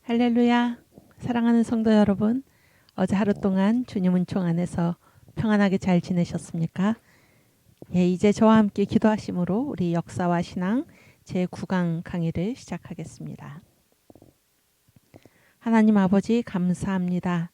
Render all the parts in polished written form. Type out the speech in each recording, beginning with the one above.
할렐루야. 사랑하는 성도 여러분, 어제 하루 동안 주님 은총 안에서 평안하게 잘 지내셨습니까? 이제 저와 함께 기도하심으로 우리 역사와 신앙 제9강 강의를 시작하겠습니다. 하나님 아버지 감사합니다.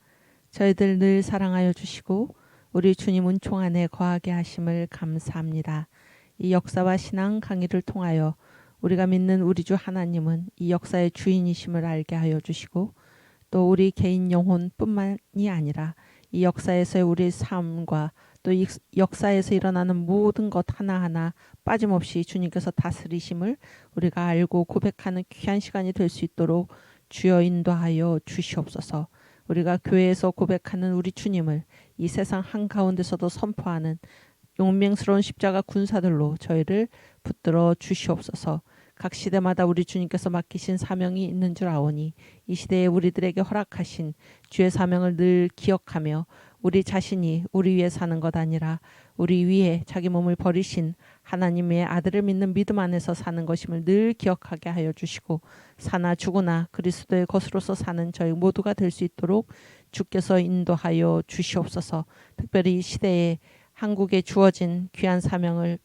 저희들 늘 사랑하여 주시고 우리 주님 은총 안에 거하게 하심을 감사합니다. 이 역사와 신앙 강의를 통하여 우리가 믿는 우리 주 하나님은 이 역사의 주인이심을 알게 하여 주시고 또 우리 개인 영혼뿐만이 아니라 이 역사에서의 우리 삶과 또 이 역사에서 일어나는 모든 것 하나하나 빠짐없이 주님께서 다스리심을 우리가 알고 고백하는 귀한 시간이 될 수 있도록 주여 인도하여 주시옵소서. 우리가 교회에서 고백하는 우리 주님을 이 세상 한가운데서도 선포하는 용맹스러운 십자가 군사들로 저희를 붙들어 주시옵소서. 각 시대마다 우리 주님께서 맡기신 사명이 있는 줄 아오니 이 시대에 우리들에게 허락하신 주의 사명을 늘 기억하며 우리 자신이 우리 위에 사는 것 아니라 우리 위에 자기 몸을 버리신 하나님의 아들을 믿는 믿음 안에서 사는 것임을 늘 기억하게 하여 주시고 사나 죽으나 그리스도의 것으로서 사는 저희 모두가 될 수 있도록 주께서 인도하여 주시옵소서. 특별히 이 시대에 한국에 주어진 귀한 사명을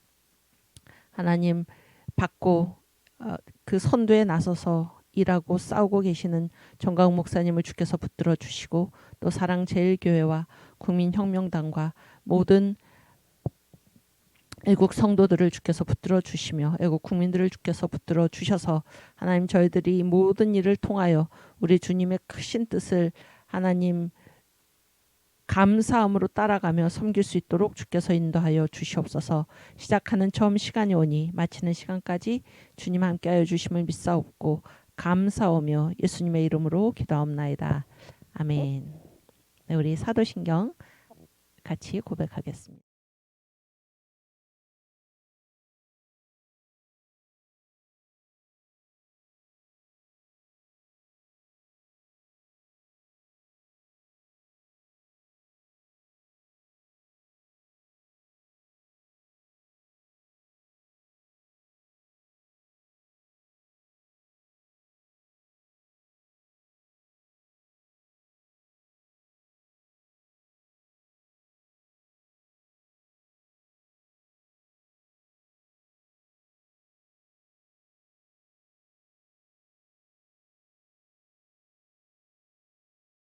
하나님 받고 그 선도에 나서서 일하고 싸우고 계시는 정광욱 목사님을 주께서 붙들어 주시고 또 사랑제일교회와 국민혁명당과 모든 애국 성도들을 주께서 붙들어 주시며 애국 국민들을 주께서 붙들어 주셔서 하나님 저희들이 이 모든 일을 통하여 우리 주님의 크신 뜻을 하나님 감사함으로 따라가며 섬길 수 있도록 주께서 인도하여 주시옵소서. 시작하는 처음 시간이 오니 마치는 시간까지 주님 함께하여 주심을 믿사옵고 감사하며 예수님의 이름으로 기도하옵나이다. 아멘. 네, 우리 사도신경 같이 고백하겠습니다.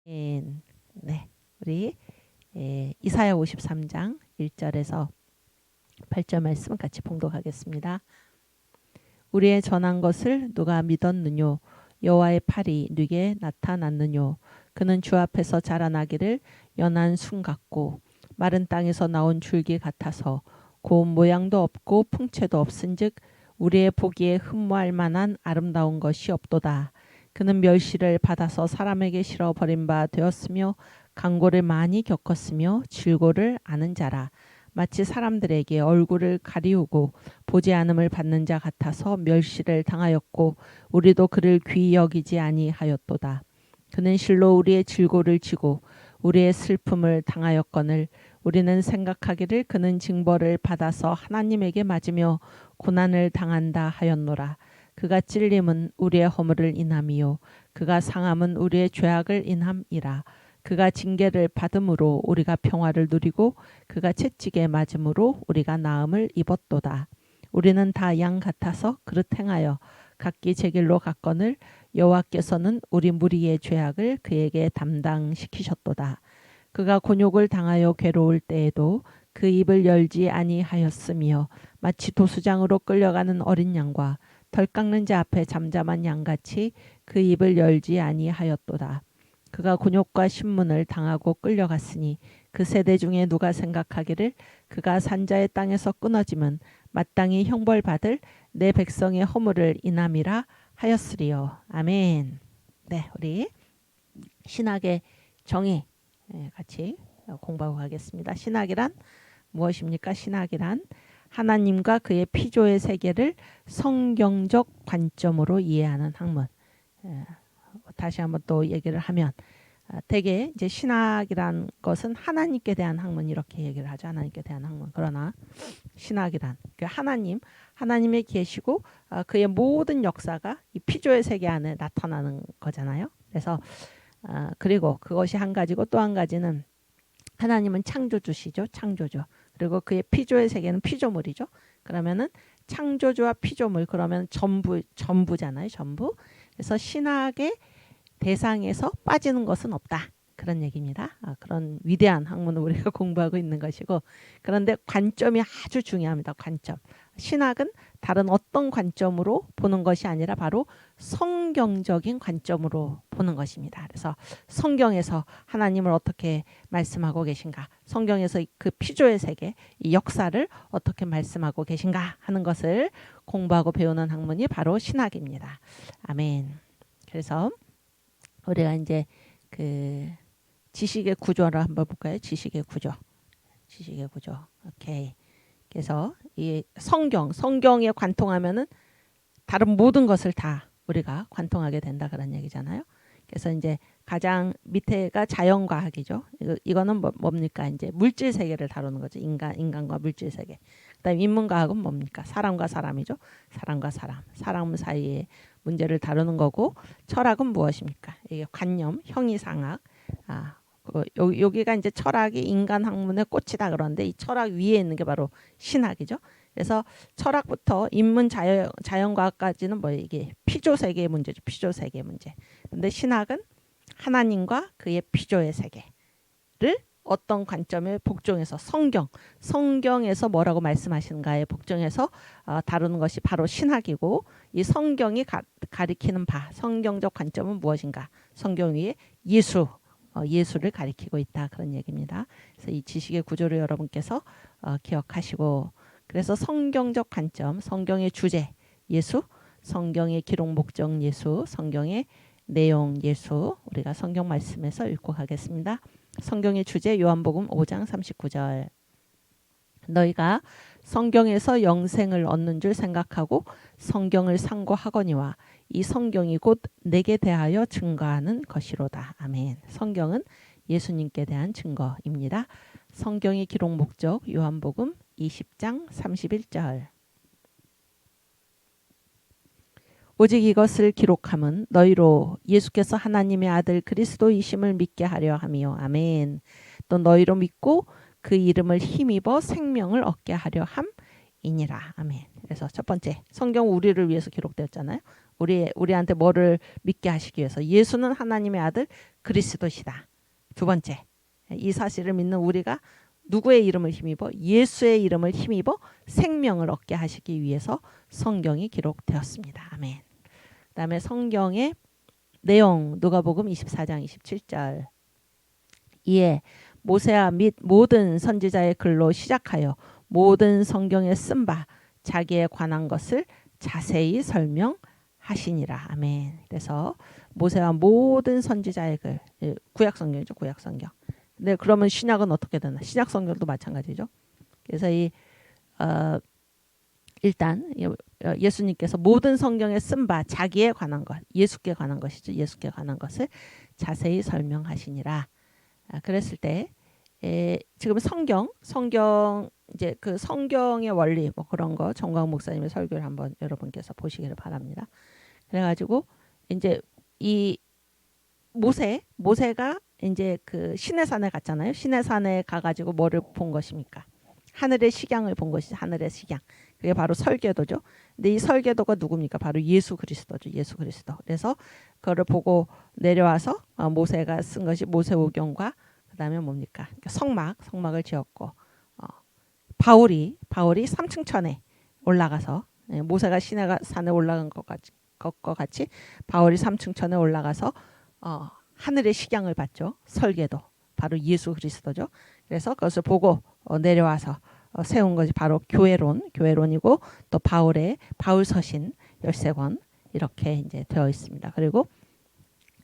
네, 우리 이사야 53장 1절에서 8절 말씀 같이 봉독하겠습니다. 우리의 전한 것을 누가 믿었느뇨? 여호와의 팔이 네게 나타났느뇨? 그는 주 앞에서 자라나기를 연한 순 같고 마른 땅에서 나온 줄기 같아서 고운 모양도 없고 풍채도 없은즉 우리의 보기에 흠모할 만한 아름다운 것이 없도다. 그는 멸시를 받아서 사람에게 실어 버린 바 되었으며 강고를 많이 겪었으며 질고를 아는 자라. 마치 사람들에게 얼굴을 가리우고 보지 않음을 받는 자 같아서 멸시를 당하였고 우리도 그를 귀히 여기지 아니하였도다. 그는 실로 우리의 질고를 지고 우리의 슬픔을 당하였거늘 우리는 생각하기를 그는 징벌을 받아서 하나님에게 맞으며 고난을 당한다 하였노라. 그가 찔림은 우리의 허물을 인함이요 그가 상함은 우리의 죄악을 인함이라. 그가 징계를 받음으로 우리가 평화를 누리고 그가 채찍에 맞음으로 우리가 나음을 입었도다. 우리는 다 양 같아서 그릇 행하여 각기 제 길로 갔거늘 여호와께서는 우리 무리의 죄악을 그에게 담당시키셨도다. 그가 곤욕을 당하여 괴로울 때에도 그 입을 열지 아니하였으며 마치 도수장으로 끌려가는 어린 양과 덜 깎는 자 앞에 잠잠한 양같이 그 입을 열지 아니하였도다. 그가 곤욕과 신문을 당하고 끌려갔으니 그 세대 중에 누가 생각하기를 그가 산자의 땅에서 끊어지면 마땅히 형벌받을 내 백성의 허물을 인함이라 하였으리요. 아멘. 네, 우리 신학의 정의 같이 공부하고 가겠습니다. 신학이란 무엇입니까? 신학이란 하나님과 그의 피조의 세계를 성경적 관점으로 이해하는 학문. 다시 한번 또 얘기를 하면 대개 이제 신학이란 것은 하나님께 대한 학문 이렇게 얘기를 하죠. 하나님께 대한 학문. 그러나 신학이란 그 하나님의 계시고 그의 모든 역사가 이 피조의 세계 안에 나타나는 거잖아요. 그래서 그리고 그것이 한 가지고 또 한 가지는 하나님은 창조주시죠. 창조주. 그리고 그의 피조의 세계는 피조물이죠. 그러면은 창조주와 피조물 그러면 전부잖아요. 전부. 그래서 신학의 대상에서 빠지는 것은 없다. 그런 얘기입니다. 그런 위대한 학문을 우리가 공부하고 있는 것이고 그런데 관점이 아주 중요합니다. 관점. 신학은 다른 어떤 관점으로 보는 것이 아니라 바로 성경적인 관점으로 보는 것입니다. 그래서 성경에서 하나님을 어떻게 말씀하고 계신가, 성경에서 그 피조의 세계, 이 역사를 어떻게 말씀하고 계신가 하는 것을 공부하고 배우는 학문이 바로 신학입니다. 아멘. 그래서 우리가 이제 그 지식의 구조를 한번 볼까요? 지식의 구조. 오케이. 그래서 이 성경에 관통하면은 다른 모든 것을 다 우리가 관통하게 된다 그런 얘기잖아요. 그래서 이제 가장 밑에가 자연과학이죠. 이거는 뭡니까? 이제 물질 세계를 다루는 거죠. 인간과 물질 세계. 그다음 인문과학은 뭡니까? 사람과 사람이죠. 사람과 사람 사이의 문제를 다루는 거고 철학은 무엇입니까? 이게 관념, 형이상학. 여기가 이제 철학이 인간 학문의 꽃이다 그러는데 이 철학 위에 있는 게 바로 신학이죠. 그래서 철학부터 인문 자연과학까지는 뭐 이게 피조 세계의 문제죠. 피조 세계의 문제. 근데 신학은 하나님과 그의 피조의 세계를 어떤 관점에 복종해서 성경에서 뭐라고 말씀하시는가에 복종해서 다루는 것이 바로 신학이고 이 성경이 가리키는 바 성경적 관점은 무엇인가? 성경 위에 예수를 가리키고 있다 그런 얘기입니다. 그래서 이 지식의 구조를 여러분께서 기억하시고 그래서 성경적 관점, 성경의 주제 예수, 성경의 기록 목적 예수, 성경의 내용 예수 우리가 성경 말씀에서 읽고 가겠습니다. 성경의 주제 요한복음 5장 39절 너희가 성경에서 영생을 얻는 줄 생각하고 성경을 상고하거니와 이 성경이 곧 내게 대하여 증거하는 것이로다. 아멘. 성경은 예수님께 대한 증거입니다. 성경의 기록 목적 요한복음 20장 31절 오직 이것을 기록함은 너희로 예수께서 하나님의 아들 그리스도이심을 믿게 하려 함이요. 아멘. 또 너희로 믿고 그 이름을 힘입어 생명을 얻게 하려 함이니라. 아멘. 그래서 첫 번째 성경 우리를 위해서 기록되었잖아요. 우리한테 뭐를 믿게 하시기 위해서 예수는 하나님의 아들 그리스도시다. 두 번째 이 사실을 믿는 우리가 누구의 이름을 힘입어? 예수의 이름을 힘입어 생명을 얻게 하시기 위해서 성경이 기록되었습니다. 아멘. 그 다음에 성경의 내용 누가복음 24장 27절 이에 모세와 및 모든 선지자의 글로 시작하여 모든 성경에 쓴 바 자기에 관한 것을 자세히 설명하시니라. 아멘. 그래서 모세와 모든 선지자의 글 구약성경이죠. 구약성경. 네, 그러면 신약은 어떻게 되나? 신약 성경도 마찬가지죠. 그래서 일단 예수님께서 모든 성경에 쓴 바 자기에 관한 것, 예수께 관한 것이죠. 예수께 관한 것을 자세히 설명하시니라. 그랬을 때 지금 성경 이제 그 성경의 원리 뭐 그런 거 정광 목사님의 설교를 한번 여러분께서 보시기를 바랍니다. 그래가지고 이제 이 모세가 이제 그 시내산에 갔잖아요. 시내산에 가가지고 뭐를 본 것입니까? 하늘의 식양을 본 것이 하늘의 식양. 그게 바로 설계도죠. 근데 이 설계도가 누굽니까? 바로 예수 그리스도죠. 예수 그리스도. 그래서 그거를 보고 내려와서 모세가 쓴 것이 모세오경과 그다음에 뭡니까? 성막을 지었고 바울이 3층천에 올라가서 모세가 시내산에 올라간 것과 같이 바울이 3층천에 올라가서 하늘의 식양을 봤죠. 설계도 바로 예수 그리스도죠. 그래서 그것을 보고 내려와서 세운 것이 바로 교회론이고 또 바울 서신 13권 이렇게 이제 되어 있습니다. 그리고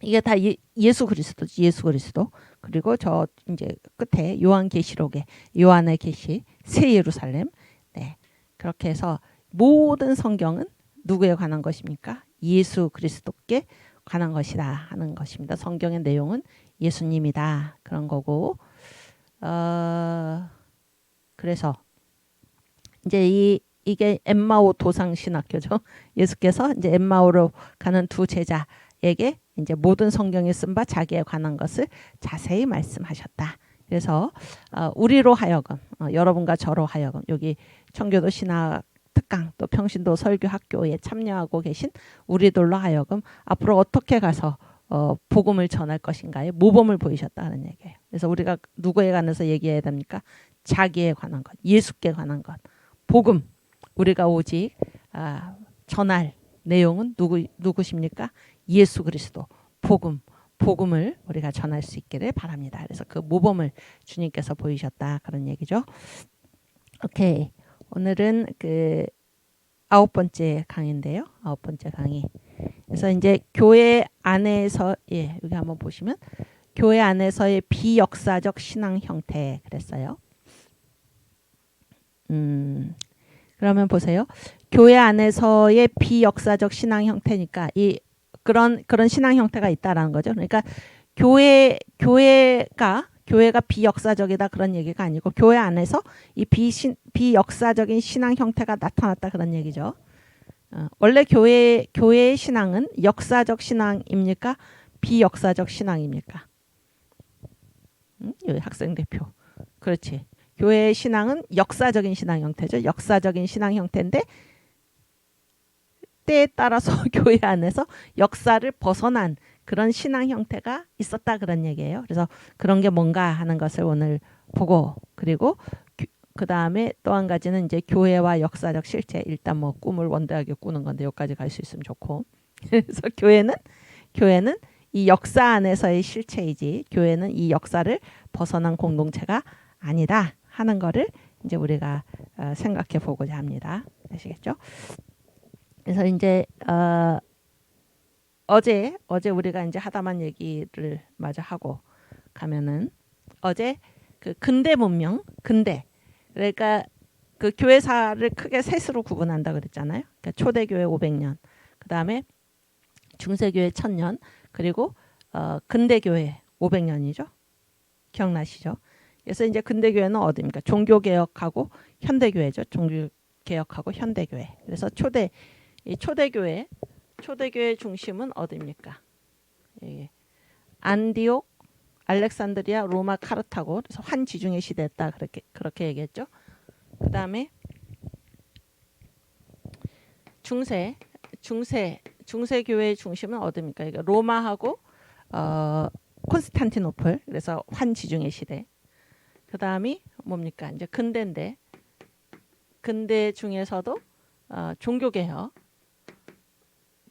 이게 다 예수 그리스도지. 예수 그리스도. 그리고 저 이제 끝에 요한계시록에 요한의 계시 새 예루살렘. 네. 그렇게 해서 모든 성경은 누구에 관한 것입니까? 예수 그리스도께 관한 것이다 하는 것입니다. 성경의 내용은 예수님이다 그런 거고 그래서 이제 이게 엠마오 도상 신학교죠. 예수께서 이제 엠마오로 가는 두 제자 자기에게 이제 모든 성경에 쓴 바 자기에 관한 것을 자세히 말씀하셨다. 그래서 우리로 하여금 여러분과 저로 하여금 여기 청교도 신학 특강 또 평신도 설교 학교에 참여하고 계신 우리들로 하여금 앞으로 어떻게 가서 복음을 전할 것인가에 모범을 보이셨다 하는 얘기예요. 그래서 우리가 누구에 관해서 얘기해야 됩니까? 자기에 관한 것, 예수께 관한 것, 복음. 우리가 오직 전할 내용은 누구십니까? 예수 그리스도, 복음을 우리가 전할 수 있기를 바랍니다. 그래서 그 모범을 주님께서 보이셨다 그런 얘기죠. 오케이. 오늘은 그 9번째 강의인데요. 9번째 강의. 그래서 이제 교회 안에서 여기 한번 보시면 교회 안에서의 비역사적 신앙 형태 그랬어요. 그러면 보세요. 교회 안에서의 비역사적 신앙 형태니까 그런 신앙 형태가 있다라는 거죠. 그러니까 교회가 비역사적이다 그런 얘기가 아니고 교회 안에서 이 비역사적인 신앙 형태가 나타났다 그런 얘기죠. 원래 교회의 신앙은 역사적 신앙입니까? 비역사적 신앙입니까? 여기 학생 대표. 그렇지. 교회의 신앙은 역사적인 신앙 형태죠. 역사적인 신앙 형태인데 때에 따라서 교회 안에서 역사를 벗어난 그런 신앙 형태가 있었다 그런 얘기예요. 그래서 그런 게 뭔가 하는 것을 오늘 보고 그리고 그 다음에 또 한 가지는 이제 교회와 역사적 실체. 일단 뭐 꿈을 원대하게 꾸는 건데 여기까지 갈 수 있으면 좋고. 그래서 교회는 이 역사 안에서의 실체이지 교회는 이 역사를 벗어난 공동체가 아니다 하는 거를 이제 우리가 생각해 보고자 합니다. 아시겠죠? 그래서 이제 어제 우리가 이제 하다만 얘기를 마저 하고 가면은 어제 그 근대 문명 그러니까 그 교회사를 크게 셋으로 구분한다 그랬잖아요. 그러니까 초대교회 500년, 그 다음에 중세교회 1000년, 그리고 근대교회 500년이죠. 기억나시죠? 그래서 이제 근대교회는 어디입니까? 종교개혁하고 현대교회죠. 종교개혁하고 현대교회. 그래서 초대교회 중심은 어디입니까? 안디옥, 알렉산드리아, 로마, 카르타고. 그래서 환지중의 시대였다 그렇게 얘기했죠. 그 다음에 중세교회의 중심은 어디입니까? 그러니까 로마하고 콘스탄티노플. 그래서 환지중의 시대. 그 다음이 뭡니까? 이제 근대 중에서도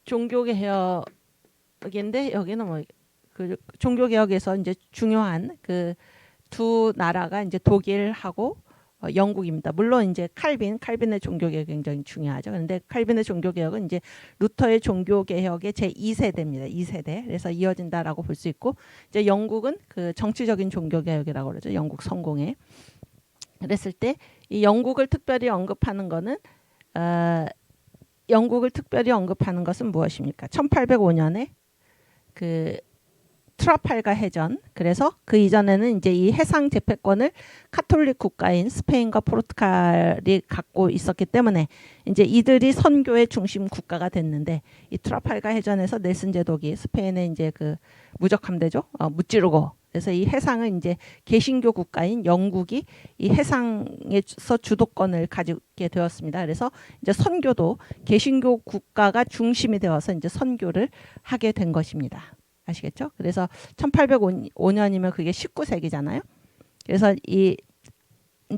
종교개혁인데 여기는 뭐 그 종교개혁에서 이제 중요한 그 두 나라가 이제 독일하고 영국입니다. 물론 이제 칼빈의 종교개혁이 굉장히 중요하죠. 그런데 칼빈의 종교개혁은 이제 루터의 종교개혁의 제 2세대입니다. 2세대. 그래서 이어진다라고 볼 수 있고 이제 영국은 그 정치적인 종교개혁이라고 그러죠. 영국 성공회. 그랬을 때 이 영국을 특별히 언급하는 것은 무엇입니까? 1805년에 그 트라팔가 해전. 그래서 그 이전에는 이제 이 해상 제패권을 카톨릭 국가인 스페인과 포르투갈이 갖고 있었기 때문에 이제 이들이 선교의 중심 국가가 됐는데 이 트라팔가 해전에서 넬슨 제독이 스페인에 이제 그 무적함대죠. 무찌르고. 그래서 이 해상을 이제 개신교 국가인 영국이 이 해상에서 주도권을 가지게 되었습니다. 그래서 이제 선교도 개신교 국가가 중심이 되어서 이제 선교를 하게 된 것입니다. 아시겠죠? 그래서 1805년이면 그게 19세기잖아요. 그래서 이제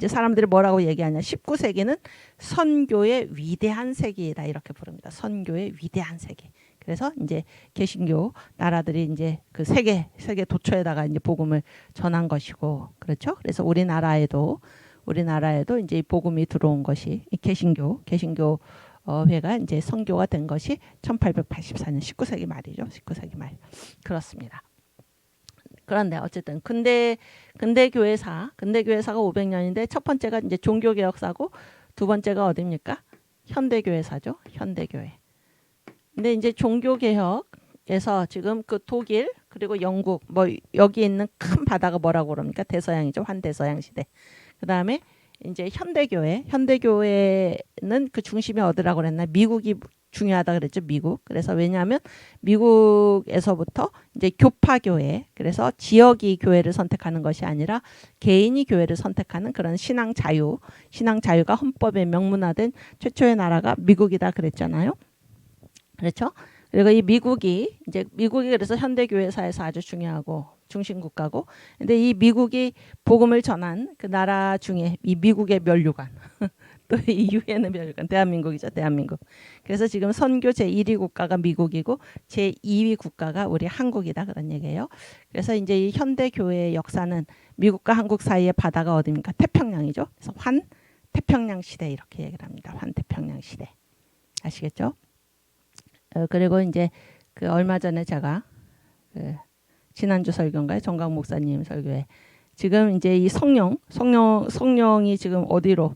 사람들이 뭐라고 얘기하냐? 19세기는 선교의 위대한 세기이다 이렇게 부릅니다. 선교의 위대한 세기. 그래서 이제 개신교 나라들이 이제 그 세계 도처에다가 이제 복음을 전한 것이고 그렇죠. 그래서 우리나라에도 이제 이 복음이 들어온 것이 이 개신교회가 이제 선교가 된 것이 1884년 19세기 말이죠. 19세기 말 그렇습니다. 그런데 어쨌든 근대 교회사가 500년인데 첫 번째가 이제 종교개혁사고 두 번째가 어디입니까? 현대교회사죠. 현대교회. 근데 이제 종교개혁에서 지금 그 독일 그리고 영국 뭐 여기 있는 큰 바다가 뭐라고 그럽니까? 대서양이죠. 환대서양 시대. 그 다음에 이제 현대교회는 그 중심이 어디라고 그랬나? 미국이 중요하다 그랬죠. 미국. 그래서 왜냐하면 미국에서부터 이제 교파교회, 그래서 지역이 교회를 선택하는 것이 아니라 개인이 교회를 선택하는 그런 신앙 자유가 헌법에 명문화된 최초의 나라가 미국이다 그랬잖아요. 그렇죠? 그리고 이 미국이 그래서 현대 교회사에서 아주 중요하고 중심 국가고, 근데 이 미국이 복음을 전한 그 나라 중에 이 미국의 면류관 또 이 유엔의 면류관 대한민국이죠. 대한민국. 그래서 지금 선교 제1위 국가가 미국이고 제2위 국가가 우리 한국이다 그런 얘기예요. 그래서 이제 이 현대 교회의 역사는 미국과 한국 사이의 바다가 어디입니까? 태평양이죠. 그래서 환태평양 시대 이렇게 얘기를 합니다. 환태평양 시대. 아시겠죠? 그리고 이제 그 얼마 전에 제가 지난주 설교인가요? 정강 목사님 설교에 지금 이제 이 성령이 지금 어디로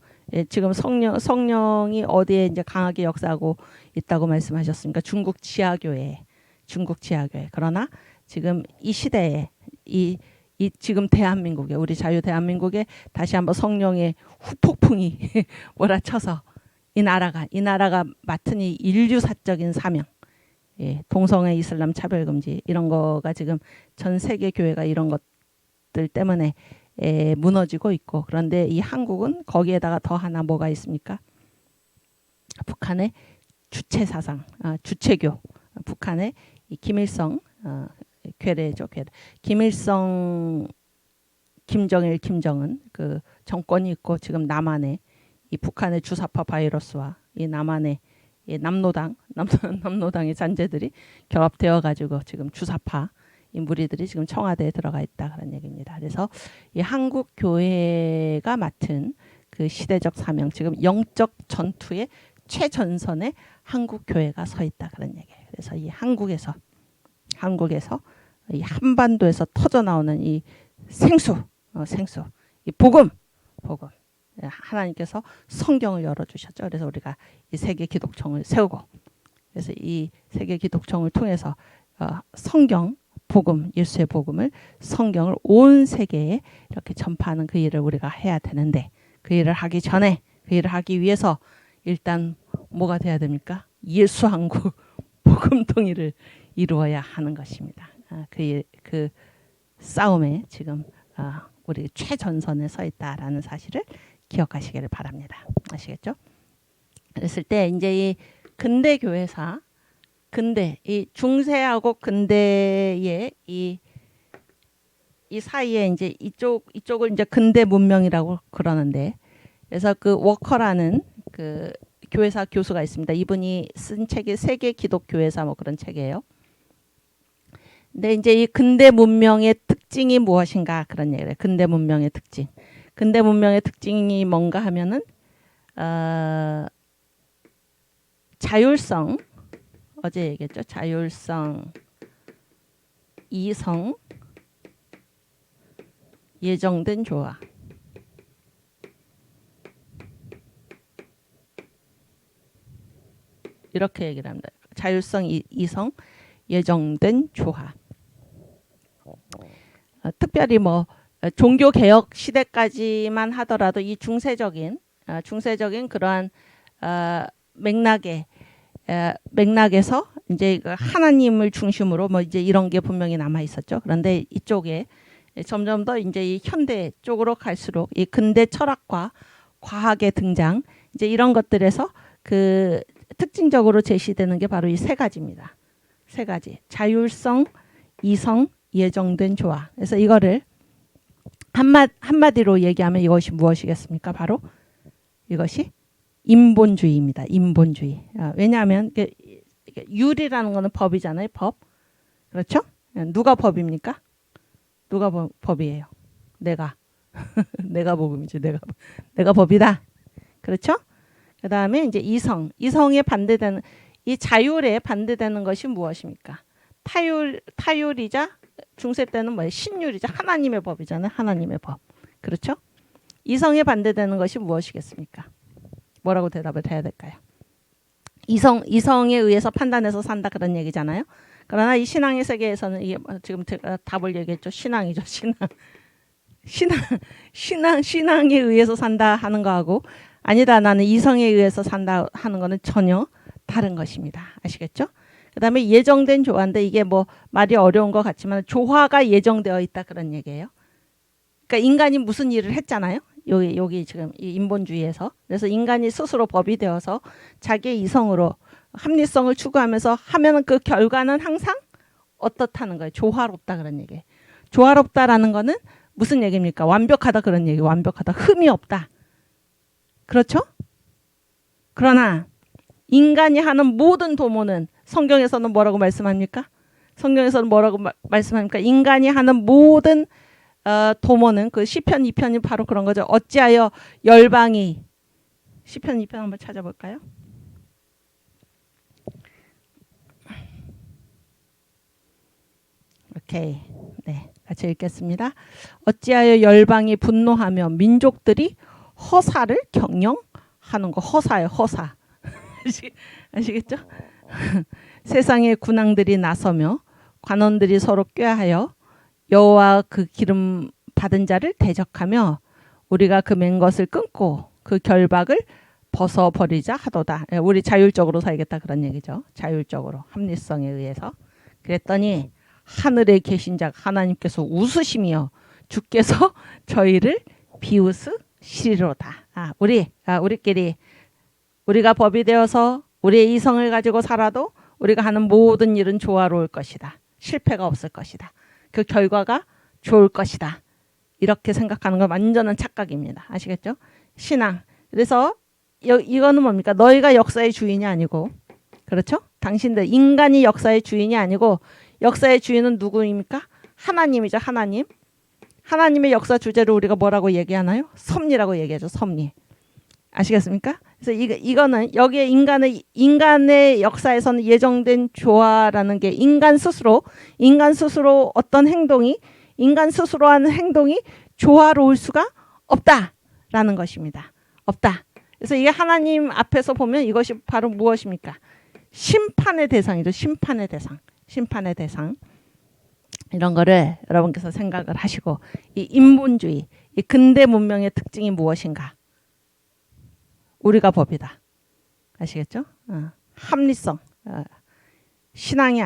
지금 성령이 어디에 이제 강하게 역사하고 있다고 말씀하셨습니까? 중국 지하교회. 그러나 지금 이 시대에 이 지금 대한민국에 우리 자유 대한민국에 다시 한번 성령의 후폭풍이 몰아쳐서 이 나라가 맡은 이 인류사적인 사명, 동성애 이슬람 차별금지 이런 거가 지금 전 세계 교회가 이런 것들 때문에 무너지고 있고, 그런데 이 한국은 거기에다가 더 하나 뭐가 있습니까? 북한의 주체 사상, 주체교, 북한의 이 김일성 괴뢰죠, 괴뢰. 김일성, 김정일, 김정은 그 정권이 있고 지금 남한에 이 북한의 주사파 바이러스와 이 남한의 이 남노당의 잔재들이 결합되어 가지고 지금 주사파 이 무리들이 지금 청와대에 들어가 있다 그런 얘기입니다. 그래서 이 한국 교회가 맡은 그 시대적 사명, 지금 영적 전투의 최전선에 한국 교회가 서 있다 그런 얘기예요. 그래서 이 한국에서 이 한반도에서 터져 나오는 이 생수, 이 복음. 하나님께서 성경을 열어주셨죠. 그래서 우리가 이 세계 기독총을 세우고, 그래서 이 세계 기독총을 통해서 성경, 복음, 예수의 복음을, 성경을 온 세계에 이렇게 전파하는 그 일을 우리가 해야 되는데, 그 일을 하기 전에, 그 일을 하기 위해서 일단 뭐가 돼야 됩니까? 예수 한국 복음 통일을 이루어야 하는 것입니다. 그 싸움에 지금 우리 최전선에 서 있다라는 사실을 기억하시기를 바랍니다. 아시겠죠? 그랬을 때 이제 이 근대 교회사, 이 중세하고 근대의 이 사이에 이제 이쪽을 이제 근대 문명이라고 그러는데, 그래서 그 워커라는 그 교회사 교수가 있습니다. 이분이 쓴 책이 세계 기독 교회사 뭐 그런 책이에요. 근데 이제 이 근대 문명의 특징이 무엇인가 그런 얘기를. 근대 문명의 특징이 뭔가 하면은 자율성, 어제 얘기했죠. 자율성, 이성, 예정된 조화. 이렇게 얘기를 합니다. 자율성, 이성, 예정된 조화. 특별히 뭐 종교 개혁 시대까지만 하더라도 이 중세적인 그러한 맥락에서 이제 하나님을 중심으로 뭐 이제 이런 게 분명히 남아 있었죠. 그런데 이쪽에 점점 더 이제 이 현대 쪽으로 갈수록 이 근대 철학과 과학의 등장, 이제 이런 것들에서 그 특징적으로 제시되는 게 바로 이 세 가지입니다. 세 가지. 자율성, 이성, 예정된 조화. 그래서 이거를 한마디로 얘기하면 이것이 무엇이겠습니까? 바로 이것이 인본주의입니다. 인본주의. 왜냐하면 율이라는 거는 법이잖아요. 법. 그렇죠? 누가 법입니까? 누가 법이에요? 내가. 내가 복음이지. 내가 법이다. 그렇죠? 그 다음에 이제 이성에 반대되는, 이 자율에 반대되는 것이 무엇입니까? 타율이자 중세 때는 뭐예요? 신율이자 하나님의 법이잖아요. 하나님의 법. 그렇죠? 이성에 반대되는 것이 무엇이겠습니까? 뭐라고 대답을 해야 될까요? 이성에 의해서 판단해서 산다 그런 얘기잖아요. 그러나 이 신앙의 세계에서는 이게 지금 제가 답을 얘기했죠. 신앙이죠. 신앙에 의해서 산다 하는 거하고, 아니다 나는 이성에 의해서 산다 하는 거는 전혀 다른 것입니다. 아시겠죠? 그 다음에 예정된 조화인데 이게 뭐 말이 어려운 것 같지만 조화가 예정되어 있다 그런 얘기예요. 그러니까 인간이 무슨 일을 했잖아요. 여기 지금 이 인본주의에서. 그래서 인간이 스스로 법이 되어서 자기의 이성으로 합리성을 추구하면서 하면은 그 결과는 항상 어떻다는 거예요. 조화롭다 그런 얘기예요. 조화롭다라는 거는 무슨 얘기입니까? 완벽하다 그런 얘기. 완벽하다. 흠이 없다. 그렇죠? 그러나 인간이 하는 모든 도모는 성경에서는 뭐라고 말씀합니까? 성경에서는 뭐라고 말씀합니까? 인간이 하는 모든 도모는 그 시편 2편이 바로 그런 거죠. 어찌하여 열방이 시편 2편 한번 찾아볼까요? 오케이. 네, 같이 읽겠습니다. 어찌하여 열방이 분노하며 민족들이 허사를 경영하는 거. 허사예요. 허사. 아시겠죠? 세상의 군왕들이 나서며 관원들이 서로 꾀하여 여호와 그 기름 받은 자를 대적하며 우리가 그 맨 것을 끊고 그 결박을 벗어버리자 하도다. 우리 자율적으로 살겠다 그런 얘기죠. 자율적으로 합리성에 의해서. 그랬더니 하늘에 계신 자 하나님께서 웃으시며 주께서 저희를 비웃으시리로다. 우리끼리 우리가 법이 되어서 우리의 이성을 가지고 살아도 우리가 하는 모든 일은 조화로울 것이다. 실패가 없을 것이다. 그 결과가 좋을 것이다. 이렇게 생각하는 건 완전한 착각입니다. 아시겠죠? 신앙. 그래서 이거는 뭡니까? 너희가 역사의 주인이 아니고, 그렇죠? 당신들 인간이 역사의 주인이 아니고 역사의 주인은 누구입니까? 하나님이죠. 하나님. 하나님의 역사 주제를 우리가 뭐라고 얘기하나요? 섭리라고 얘기하죠. 섭리. 아시겠습니까? 그래서 이거는 여기에 인간의 역사에서는 예정된 조화라는 게 인간 스스로 어떤 행동이 인간 스스로 하는 행동이 조화로울 수가 없다라는 것입니다. 없다. 그래서 이게 하나님 앞에서 보면 이것이 바로 무엇입니까? 심판의 대상이죠. 심판의 대상. 이런 거를 여러분께서 생각을 하시고 이 인본주의, 이 근대 문명의 특징이 무엇인가? 우리가 법이다. 아시겠죠? 합리성. 신앙이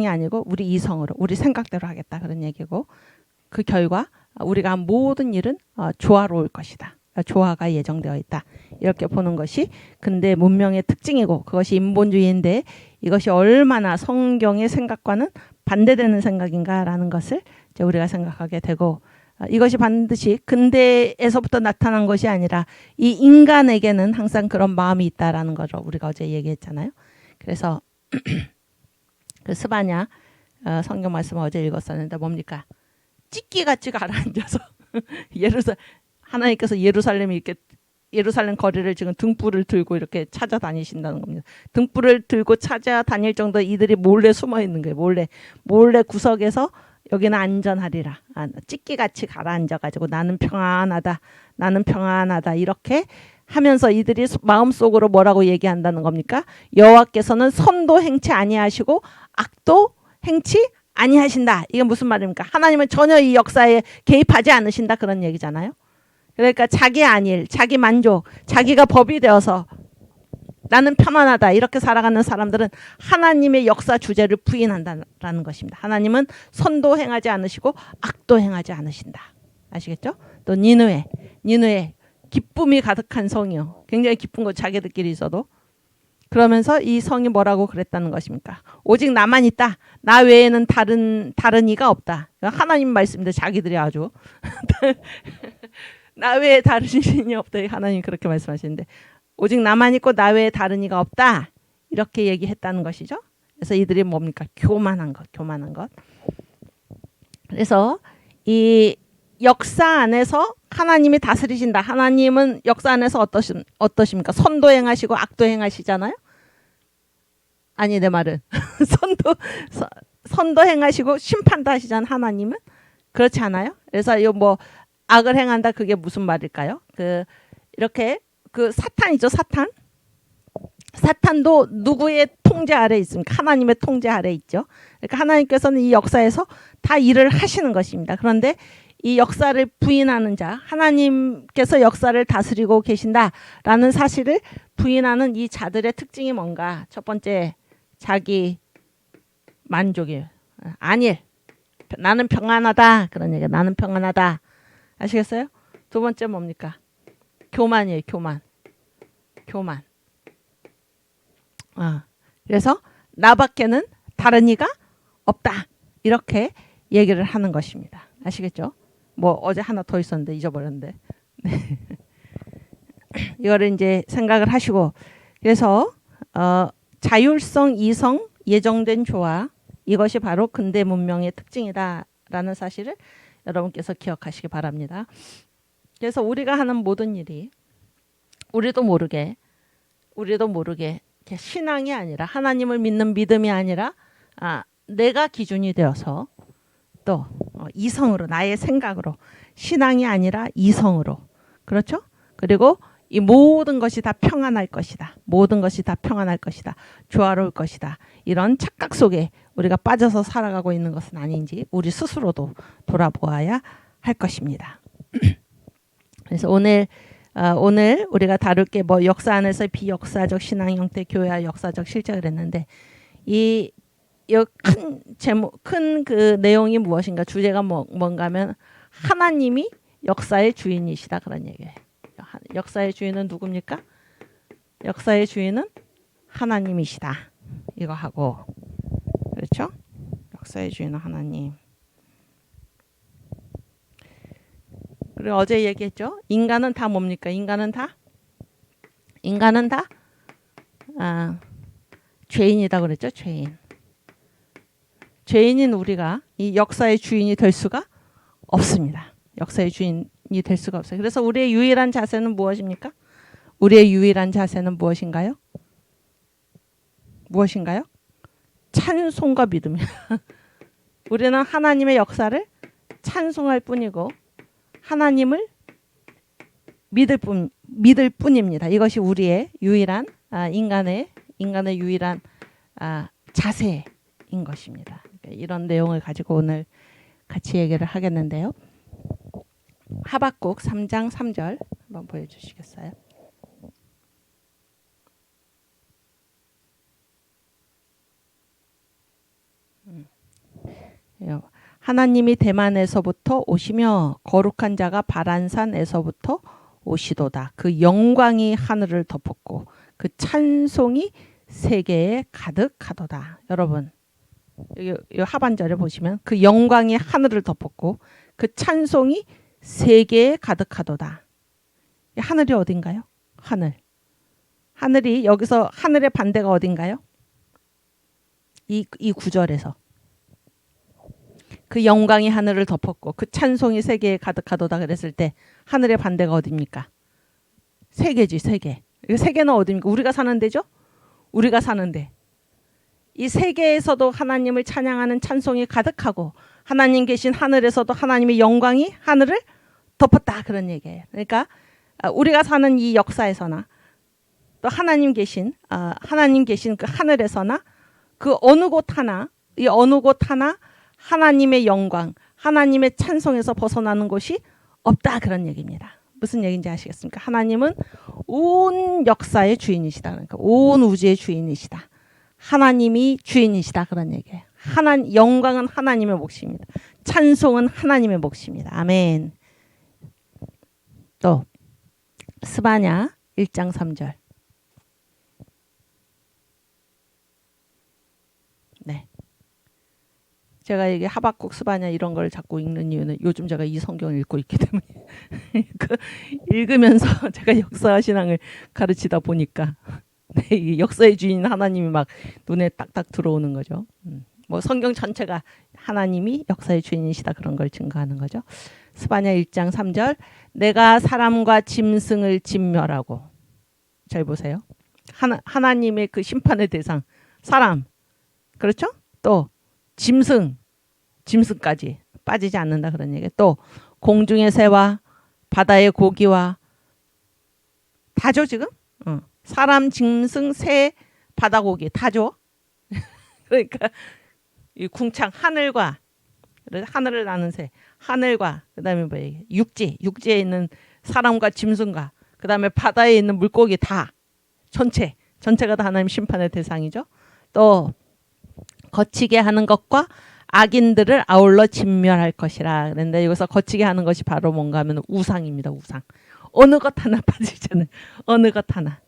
아니고 우리 이성으로 우리 생각대로 하겠다 그런 얘기고 그 결과 우리가 한 모든 일은 조화로울 것이다. 조화가 예정되어 있다. 이렇게 보는 것이 근대 문명의 특징이고 그것이 인본주의인데 이것이 얼마나 성경의 생각과는 반대되는 생각인가라는 것을 이제 우리가 생각하게 되고 이것이 반드시 근대에서부터 나타난 것이 아니라 이 인간에게는 항상 그런 마음이 있다라는 거죠. 우리가 어제 얘기했잖아요. 그래서 그 스바냐 성경 말씀 어제 읽었었는데 뭡니까? 찢기같이 가라앉아서 하나님께서 예루살렘 거리를 지금 등불을 들고 이렇게 찾아다니신다는 겁니다. 등불을 들고 찾아다닐 정도 이들이 몰래 숨어 있는 거예요. 몰래 구석에서 여기는 안전하리라. 찢기같이 가라앉아가지고 나는 평안하다 이렇게 하면서 이들이 마음속으로 뭐라고 얘기한다는 겁니까? 여호와께서는 선도 행치 아니하시고 악도 행치 아니하신다. 이게 무슨 말입니까? 하나님은 전혀 이 역사에 개입하지 않으신다 그런 얘기잖아요. 그러니까 자기 안일, 자기 만족, 자기가 법이 되어서 나는 편안하다 이렇게 살아가는 사람들은 하나님의 역사 주제를 부인한다라는 것입니다. 하나님은 선도 행하지 않으시고 악도 행하지 않으신다. 아시겠죠? 또 니느웨 기쁨이 가득한 성이요. 굉장히 기쁜 거 자기들끼리 있어도. 그러면서 이 성이 뭐라고 그랬다는 것입니까? 오직 나만 있다. 나 외에는 다른 이가 없다. 하나님 말씀인데 자기들이 아주 나 외에 다른 신이 없다. 하나님 그렇게 말씀하시는데 오직 나만 있고 나 외에 다른 이가 없다. 이렇게 얘기했다는 것이죠. 그래서 이들이 뭡니까? 교만한 것. 그래서 이 역사 안에서 하나님이 다스리신다. 하나님은 역사 안에서 어떠십니까? 선도 행하시고 악도 행하시잖아요. 아니 내 말은 선도 행하시고 심판도 하시잖아요. 하나님은 그렇지 않아요? 그래서 이 뭐 악을 행한다 그게 무슨 말일까요? 이렇게 사탄이죠. 사탄도 누구의 통제 아래 있습니까? 하나님의 통제 아래 있죠. 그러니까 하나님께서는 이 역사에서 다 일을 하시는 것입니다. 그런데 이 역사를 부인하는 자, 하나님께서 역사를 다스리고 계신다라는 사실을 부인하는 이 자들의 특징이 뭔가? 첫 번째, 자기 만족이 안일. 나는 평안하다. 그런 얘기야. 나는 평안하다. 아시겠어요? 두 번째 뭡니까? 교만이에요. 교만. 교만. 그래서 나밖에는 다른 이가 없다. 이렇게 얘기를 하는 것입니다. 아시겠죠? 뭐 어제 하나 더 있었는데 잊어버렸는데. 이거를 이제 생각을 하시고, 그래서 자율성, 이성, 예정된 조화, 이것이 바로 근대 문명의 특징이다라는 사실을 여러분께서 기억하시기 바랍니다. 그래서 우리가 하는 모든 일이 우리도 모르게 신앙이 아니라, 하나님을 믿는 믿음이 아니라 내가 기준이 되어서 또 이성으로, 나의 생각으로, 신앙이 아니라 이성으로, 그렇죠? 그리고 이 모든 것이 다 평안할 것이다. 모든 것이 다 평안할 것이다. 조화로울 것이다. 이런 착각 속에 우리가 빠져서 살아가고 있는 것은 아닌지 우리 스스로도 돌아보아야 할 것입니다. 그래서 오늘 우리가 다룰 게 뭐 역사 안에서 비역사적 신앙 형태, 교회와 역사적 실제 그랬는데, 이 큰 제목, 큰 그 내용이 무엇인가, 주제가 뭔가면 하나님이 역사의 주인이시다, 그런 얘기예요. 역사의 주인은 누굽니까? 역사의 주인은 하나님이시다. 이거 하고, 그렇죠? 역사의 주인은 하나님. 그리고 어제 얘기했죠. 인간은 다 뭡니까? 인간은 다 죄인이다 그랬죠. 죄인인 우리가 이 역사의 주인이 될 수가 없습니다. 역사의 주인이 될 수가 없어요. 그래서 우리의 유일한 자세는 무엇입니까? 우리의 유일한 자세는 무엇인가요? 찬송과 믿음이야. 우리는 하나님의 역사를 찬송할 뿐이고 하나님을 믿을 뿐입니다. 이것이 우리의 유일한 인간의 유일한 자세인 것입니다. 이런 내용을 가지고 오늘 같이 얘기를 하겠는데요. 하박국 3장 3절 한번 보여주시겠어요? 하나님이 대만에서부터 오시며 거룩한 자가 바란산에서부터 오시도다. 그 영광이 하늘을 덮었고 그 찬송이 세계에 가득하도다. 여러분, 여기 하반절에 보시면 그 영광이 하늘을 덮었고 그 찬송이 세계에 가득하도다. 하늘이 어딘가요? 하늘이 여기서 하늘의 반대가 어딘가요? 이 구절에서 그 영광이 하늘을 덮었고 그 찬송이 세계에 가득하도다 그랬을 때 하늘의 반대가 어디입니까? 세계지, 세계. 세계는 어디입니까? 우리가 사는 데죠? 우리가 사는데. 이 세계에서도 하나님을 찬양하는 찬송이 가득하고 하나님 계신 하늘에서도 하나님의 영광이 하늘을 덮었다, 그런 얘기예요. 그러니까 우리가 사는 이 역사에서나 또 하나님 계신 그 하늘에서나 그 어느 곳 하나 하나님의 영광, 하나님의 찬송에서 벗어나는 곳이 없다, 그런 얘기입니다. 무슨 얘기인지 아시겠습니까? 하나님은 온 역사의 주인이시다. 그러니까 온 우주의 주인이시다. 하나님이 주인이시다, 그런 얘기예요. 영광은 하나님의 몫입니다. 찬송은 하나님의 몫입니다. 아멘. 또 스바냐 1장 3절. 네. 제가 이게 하박국, 스바냐 이런 걸 자꾸 읽는 이유는 요즘 제가 이 성경을 읽고 있기 때문에 읽으면서 제가 역사 신앙을 가르치다 보니까 이 역사의 주인 하나님이 막 눈에 딱딱 들어오는 거죠. 뭐 성경 전체가 하나님이 역사의 주인이시다, 그런 걸 증거하는 거죠. 스바냐 1장 3절. 내가 사람과 짐승을 진멸하고. 잘 보세요. 하나님의 그 심판의 대상 사람, 그렇죠? 또 짐승까지 빠지지 않는다, 그런 얘기. 또 공중의 새와 바다의 고기와 다죠 지금? 사람, 짐승, 새, 바다 고기 다죠. 그러니까 이 궁창 하늘과, 하늘을 나는 새, 하늘과 그다음에 뭐 육지에 있는 사람과 짐승과 그다음에 바다에 있는 물고기 다 전체가 다 하나님 심판의 대상이죠. 또 거치게 하는 것과 악인들을 아울러 진멸할 것이라. 그런데 여기서 거치게 하는 것이 바로 뭔가 하면 우상입니다. 우상. 어느 것 하나 빠지잖아요. 어느 것 하나.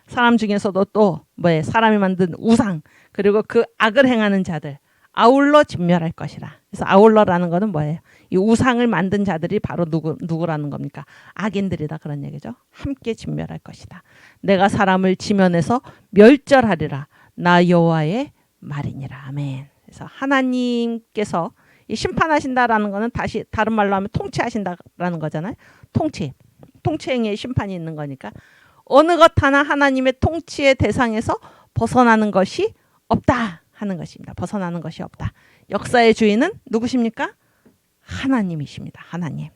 사람 중에서도 또 뭐예요? 사람이 만든 우상, 그리고 그 악을 행하는 자들 아울러 진멸할 것이라. 그래서 아울러라는 거는 뭐예요? 이 우상을 만든 자들이 바로 누구라는 겁니까? 악인들이다, 그런 얘기죠. 함께 진멸할 것이다. 내가 사람을 지면에서 멸절하리라. 나 여호와의 말이니라. 아멘. 그래서 하나님께서 이 심판하신다라는 거는 다른 말로 하면 통치하신다라는 거잖아요. 통치행위의 심판이 있는 거니까 어느 것 하나 하나님의 통치의 대상에서 벗어나는 것이 없다 하는 것입니다. 벗어나는 것이 없다. 역사의 주인은 누구십니까? 하나님이십니다. 하나님.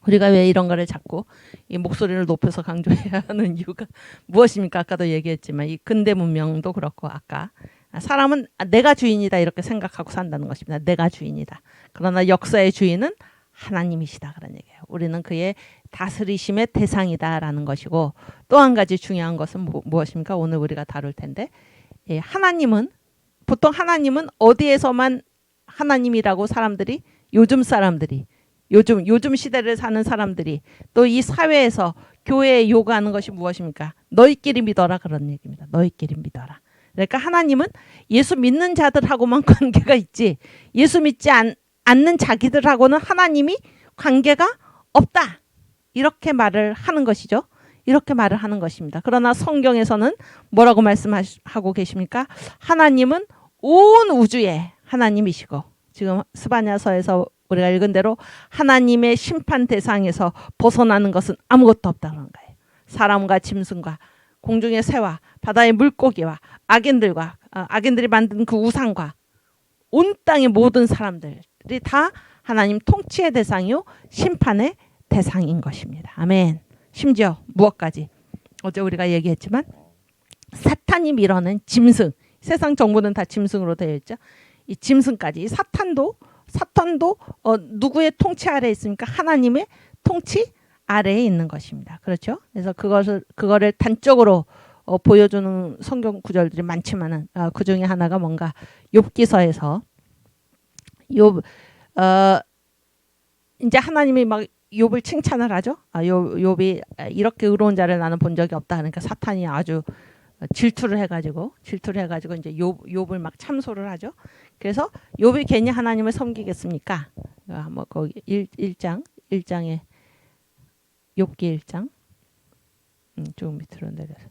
우리가 왜 이런 거를 자꾸 이 목소리를 높여서 강조해야 하는 이유가 무엇입니까? 아까도 얘기했지만 이 근대 문명도 그렇고 아까 사람은 내가 주인이다 이렇게 생각하고 산다는 것입니다. 내가 주인이다. 그러나 역사의 주인은 하나님이시다, 그런 얘기예요. 우리는 그의 다스리심의 대상이다라는 것이고, 또 한 가지 중요한 것은 무엇입니까? 오늘 우리가 다룰 텐데, 보통 하나님은 어디에서만 하나님이라고 사람들이, 요즘 시대를 사는 사람들이, 또 이 사회에서 교회에 요구하는 것이 무엇입니까? 너희끼리 믿어라, 그런 얘기입니다. 너희끼리 믿어라. 그러니까 하나님은 예수 믿는 자들하고만 관계가 있지, 예수 믿지 않는 자기들하고는 하나님이 관계가 없다, 이렇게 말을 하는 것이죠. 이렇게 말을 하는 것입니다. 그러나 성경에서는 뭐라고 말씀하고 계십니까? 하나님은 온 우주의 하나님이시고, 지금 스바냐서에서 우리가 읽은 대로 하나님의 심판 대상에서 벗어나는 것은 아무것도 없다는 거예요. 사람과 짐승과 공중의 새와 바다의 물고기와 악인들이 만든 그 우상과 온 땅의 모든 사람들이 다 하나님 통치의 대상이요 심판의 대상인 것입니다. 아멘. 심지어 무엇까지? 어제 우리가 얘기했지만 사탄이 밀어낸 짐승, 세상 정부는 다 짐승으로 되어 있죠. 이 짐승까지, 사탄도 누구의 통치 아래에 있습니까? 하나님의 통치 아래에 있는 것입니다. 그렇죠? 그래서 그거를 단적으로 보여주는 성경 구절들이 많지만은 그 중에 하나가 뭔가 욥기서에서 이제 하나님이 막 욥을 칭찬을 하죠. 욥이 이렇게 의로운 자를 나는 본 적이 없다. 그러니까 사탄이 아주 질투를 해가지고 이제 욥을 막 참소를 하죠. 그래서 욥이 괜히 하나님을 섬기겠습니까? 뭐 거기 1장에 욥기 1장 조금 밑으로 내려서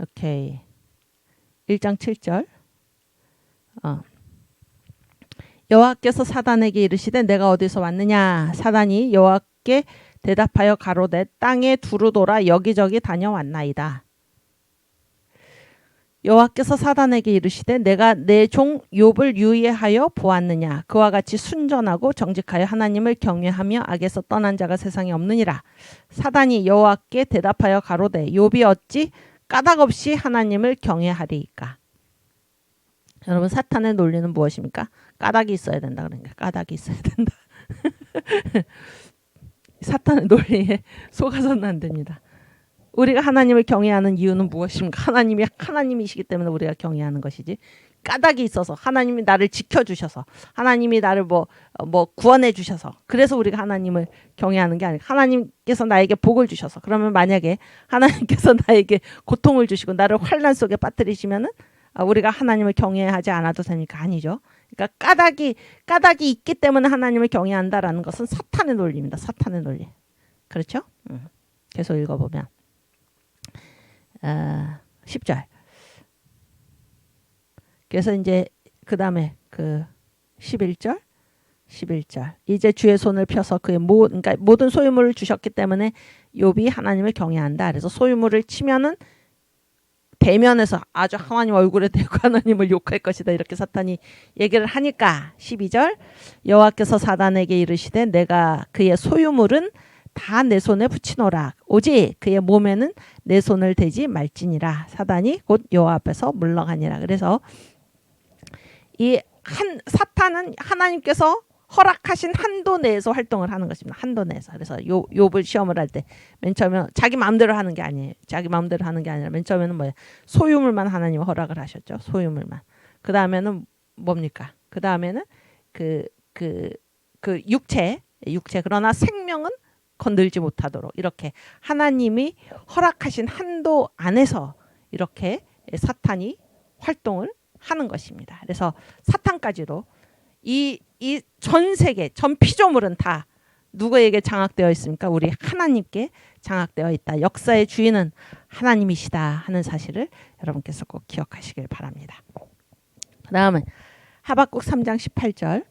오케이 1장 7절 여호와께서 사단에게 이르시되 내가 어디서 왔느냐? 사단이 여호와께 대답하여 가로되 땅에 두루 돌아 여기저기 다녀왔나이다. 여호와께서 사단에게 이르시되 내가 내 종 욥을 유의하여 보았느냐? 그와 같이 순전하고 정직하여 하나님을 경외하며 악에서 떠난 자가 세상에 없느니라. 사단이 여호와께 대답하여 가로되 욥이 어찌 까닭없이 하나님을 경외하리이까? 여러분, 사탄의 논리는 무엇입니까? 까닭이 있어야 된다. 그러니까 까닭이 있어야 된다. 사탄의 논리에 속아서는 안 됩니다. 우리가 하나님을 경외하는 이유는 무엇입니까? 하나님이시기 때문에 우리가 경외하는 것이지. 까닭이 있어서, 하나님이 나를 지켜주셔서, 하나님이 나를 뭐 구원해 주셔서, 그래서 우리가 하나님을 경외하는 게 아니라 하나님께서 나에게 복을 주셔서, 그러면 만약에 하나님께서 나에게 고통을 주시고 나를 환난 속에 빠뜨리시면은 우리가 하나님을 경외하지 않아도 되니까 아니죠. 그러니까 까닭이 있기 때문에 하나님을 경외한다라는 것은 사탄의 논리입니다. 사탄의 논리. 그렇죠? 계속 읽어보면 10절. 그래서 이제 그 다음에 그 11절 이제 주의 손을 펴서 그의 그러니까 모든 소유물을 주셨기 때문에 욥이 하나님을 경외한다. 그래서 소유물을 치면은 대면에서 아주 하나님 얼굴에 대고 하나님을 욕할 것이다, 이렇게 사탄이 얘기를 하니까 12절 여호와께서 사단에게 이르시되 내가 그의 소유물은 다 내 손에 붙이노라. 오직 그의 몸에는 내 손을 대지 말지니라. 사단이 곧 여호와 앞에서 물러가니라. 그래서 사탄은 하나님께서 허락하신 한도 내에서 활동을 하는 것입니다. 한도 내에서. 그래서 욥을 시험을 할 때 맨 처음에 자기 마음대로 하는 게 아니에요. 자기 마음대로 하는 게 아니라 맨 처음에는 뭐예요? 소유물만 하나님 허락을 하셨죠. 소유물만. 그 다음에는 뭡니까? 그 다음에는 그 육체 그러나 생명은 건들지 못하도록 이렇게 하나님이 허락하신 한도 안에서 이렇게 사탄이 활동을 하는 것입니다. 그래서 사탄까지도 이 전 세계 전 피조물은 다 누구에게 장악되어 있습니까? 우리 하나님께 장악되어 있다. 역사의 주인은 하나님이시다 하는 사실을 여러분께서 꼭 기억하시길 바랍니다. 그 다음은 하박국 3장 18절.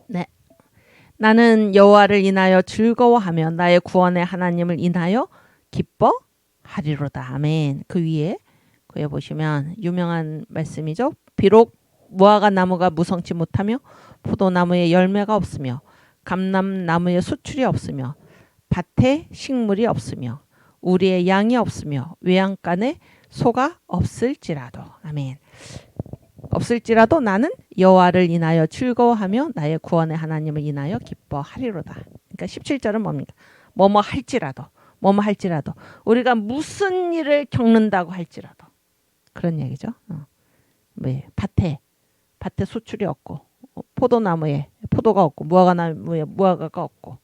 네. 나는 여호와를 인하여 즐거워하며 나의 구원의 하나님을 인하여 기뻐하리로다. 아멘. 그 위에 그에 보시면 유명한 말씀이죠. 비록 무화과 나무가 무성치 못하며 포도나무에 열매가 없으며 감람나무에 수출이 없으며 밭에 식물이 없으며 우리의 양이 없으며 외양간에 소가 없을지라도. 아멘. 없을지라도 나는 여호와를 인하여 즐거워하며 나의 구원의 하나님을 인하여 기뻐하리로다. 그러니까 17절은 뭡니까? 뭐뭐 할지라도 우리가 무슨 일을 겪는다고 할지라도 그런 얘기죠. 밭에 수출이 없고 포도나무에 포도가 없고 무화과나무에 무화과가 없고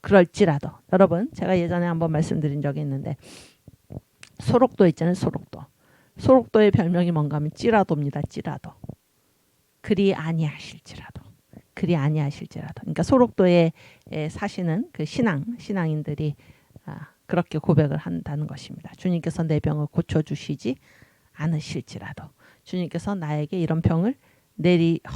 그럴지라도. 여러분 제가 예전에 한번 말씀드린 적이 있는데 소록도 있잖아요. 소록도의 별명이 뭔가 하면 찌라도입니다. 찌라도. 그리 아니하실지라도. 그러니까 소록도에 사시는 그 신앙인들이 그렇게 고백을 한다는 것입니다. 주님께서 내 병을 고쳐주시지 않으실지라도, 주님께서 나에게 이런 병을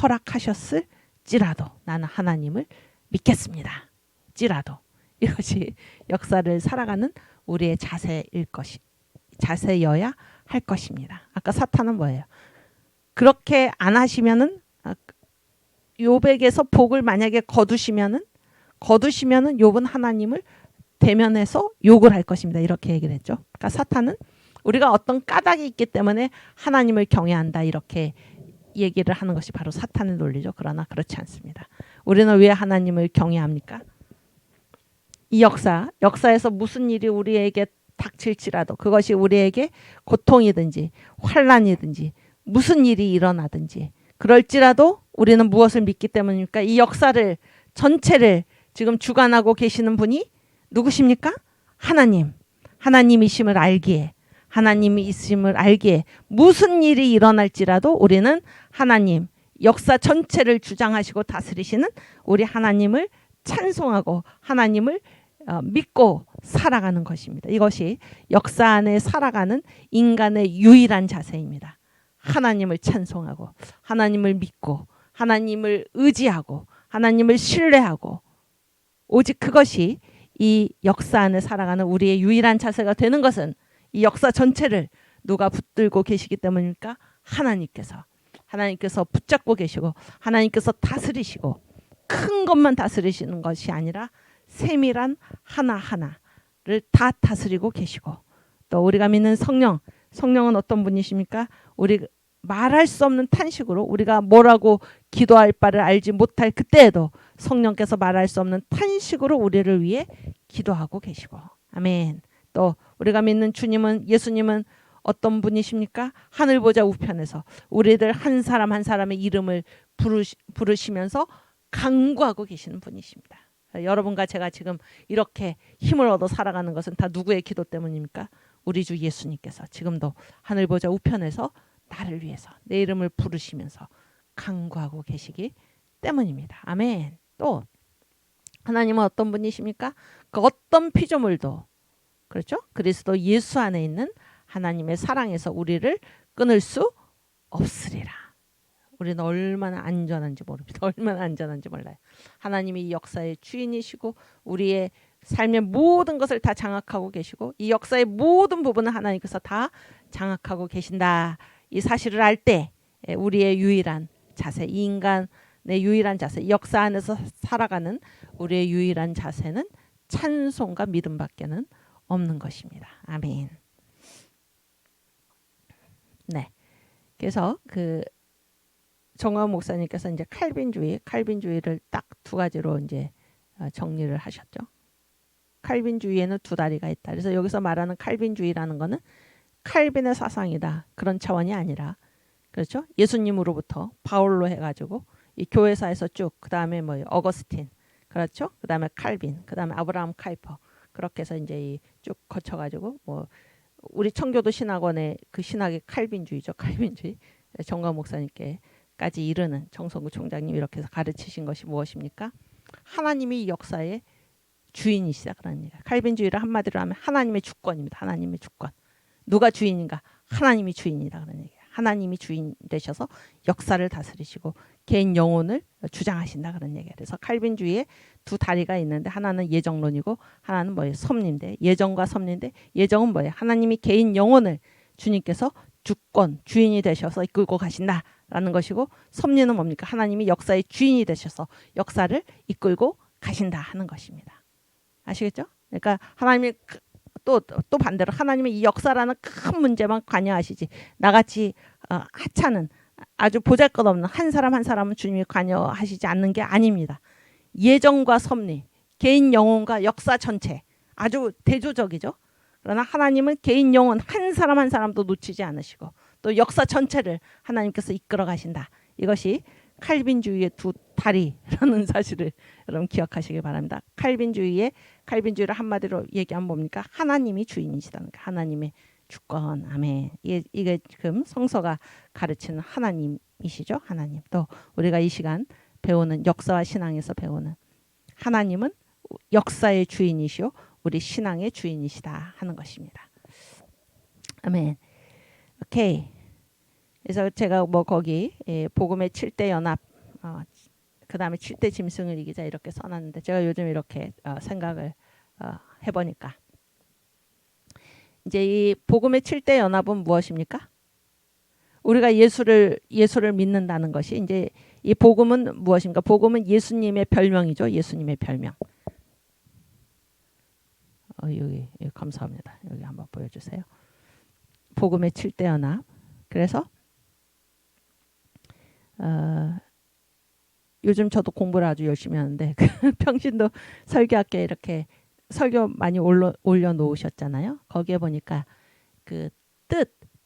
허락하셨을지라도 나는 하나님을 믿겠습니다. 찌라도. 이것이 역사를 살아가는 우리의 자세여야 할 것입니다. 아까 사탄은 뭐예요? 그렇게 안 하시면은 욥에게서 복을 만약에 거두시면은 욥은 하나님을 대면해서 욕을 할 것입니다. 이렇게 얘기를 했죠. 그러니까 사탄은 우리가 어떤 까닭이 있기 때문에 하나님을 경외한다 이렇게 얘기를 하는 것이 바로 사탄의 논리죠. 그러나 그렇지 않습니다. 우리는 왜 하나님을 경외합니까? 이 역사에서 무슨 일이 우리에게 닥칠지라도 그것이 우리에게 고통이든지 환난이든지 무슨 일이 일어나든지 그럴지라도 우리는 무엇을 믿기 때문입니까? 이 역사를 전체를 지금 주관하고 계시는 분이 누구십니까? 하나님이심을 알기에 하나님이 있음을 알기에 무슨 일이 일어날지라도 우리는 하나님 역사 전체를 주장하시고 다스리시는 우리 하나님을 찬송하고 하나님을 믿고 살아가는 것입니다. 이것이 역사 안에 살아가는 인간의 유일한 자세입니다. 하나님을 찬송하고 하나님을 믿고 하나님을 의지하고 하나님을 신뢰하고 오직 그것이 이 역사 안에 살아가는 우리의 유일한 자세가 되는 것은 이 역사 전체를 누가 붙들고 계시기 때문입니까? 하나님께서 붙잡고 계시고 하나님께서 다스리시고 큰 것만 다스리시는 것이 아니라 세밀한 하나하나를 다 다스리고 계시고 또 우리가 믿는 성령은 어떤 분이십니까? 우리 말할 수 없는 탄식으로 우리가 뭐라고 기도할 바를 알지 못할 그때에도 성령께서 말할 수 없는 탄식으로 우리를 위해 기도하고 계시고 아멘. 또 우리가 믿는 예수님은 어떤 분이십니까? 하늘 보좌 우편에서 우리들 한 사람 한 사람의 이름을 부르시면서 간구하고 계시는 분이십니다. 여러분과 제가 지금 이렇게 힘을 얻어 살아가는 것은 다 누구의 기도 때문입니까? 우리 주 예수님께서 지금도 하늘 보좌 우편에서 나를 위해서 내 이름을 부르시면서 간구하고 계시기 때문입니다. 아멘. 또 하나님은 어떤 분이십니까? 그 어떤 피조물도 그렇죠? 그리스도 예수 안에 있는 하나님의 사랑에서 우리를 끊을 수 없으리라. 우리는 얼마나 안전한지 모릅니다. 얼마나 안전한지 몰라요. 하나님이 이 역사의 주인이시고 우리의 삶의 모든 것을 다 장악하고 계시고 이 역사의 모든 부분을 하나님께서 다 장악하고 계신다. 이 사실을 알 때 우리의 유일한 자세, 이 인간의 유일한 자세, 역사 안에서 살아가는 우리의 유일한 자세는 찬송과 믿음밖에는 없는 것입니다. 아멘. 네. 그래서 그 정광 목사님께서 이제 칼빈주의를 딱 두 가지로 이제 정리를 하셨죠. 칼빈주의에는 두 다리가 있다. 그래서 여기서 말하는 칼빈주의라는 거는 칼빈의 사상이다. 그런 차원이 아니라, 그렇죠? 예수님으로부터 바울로 해가지고 이 교회사에서 쭉, 그 다음에 뭐 어거스틴, 그렇죠? 그 다음에 칼빈, 그 다음에 아브라함 카이퍼, 그렇게 해서 이제 쭉 거쳐가지고 뭐 우리 청교도 신학원의 그 신학이 칼빈주의죠. 칼빈주의. 정광 목사님께까지 이르는 정성구 총장님 이렇게 해서 가르치신 것이 무엇입니까? 하나님이 역사의 주인이시다 그런 얘기예요. 칼빈주의를 한마디로 하면 하나님의 주권입니다. 하나님의 주권. 누가 주인인가? 하나님이 주인이다 그런 얘기예요. 하나님이 주인 되셔서 역사를 다스리시고 개인 영혼을 주장하신다 그런 얘기예요. 그래서 칼빈주의에 두 다리가 있는데 하나는 예정론이고 하나는 뭐예요? 섭리인데, 예정과 섭리인데, 예정은 뭐예요? 하나님이 개인 영혼을 주님께서 주권, 주인이 되셔서 이끌고 가신다라는 것이고, 섭리는 뭡니까? 하나님이 역사의 주인이 되셔서 역사를 이끌고 가신다 하는 것입니다. 아시겠죠? 그러니까 하나님이 또 반대로 하나님의 이 역사라는 큰 문제만 관여하시지, 나같이 하찮은 아주 보잘것없는 한 사람 한 사람은 주님이 관여하시지 않는 게 아닙니다. 예정과 섭리, 개인 영혼과 역사 전체 아주 대조적이죠. 그러나 하나님은 개인 영혼 한 사람 한 사람도 놓치지 않으시고 또 역사 전체를 하나님께서 이끌어 가신다. 이것이 칼빈주의의 두 다리라는 사실을 여러분 기억하시기 바랍니다. 칼빈주의를 한마디로 얘기하면 뭡니까? 하나님이 주인이시다는 거. 하나님의 주권. 아멘. 이게 지금 성서가 가르치는 하나님이시죠. 하나님. 또 우리가 이 시간 배우는 역사와 신앙에서 배우는 하나님은 역사의 주인이시오 우리 신앙의 주인이시다 하는 것입니다. 아멘. 오케이. 그래서 제가 뭐 거기 복음의 7대 연합, 그 다음에 7대 짐승을 이기자 이렇게 써놨는데, 제가 요즘 이렇게 생각을 해보니까 이제 이 복음의 7대 연합은 무엇입니까? 우리가 예수를 믿는다는 것이, 이제 이 복음은 무엇입니까? 복음은 예수님의 별명이죠. 예수님의 별명. 여기 감사합니다. 여기 한번 보여주세요. 복음의 7대 연합. 그래서 요즘 저도 공부를 아주 열심히 하는데 평신도 설교학교에 이렇게 설교 많이 올려놓으셨잖아요. 거기에 보니까 그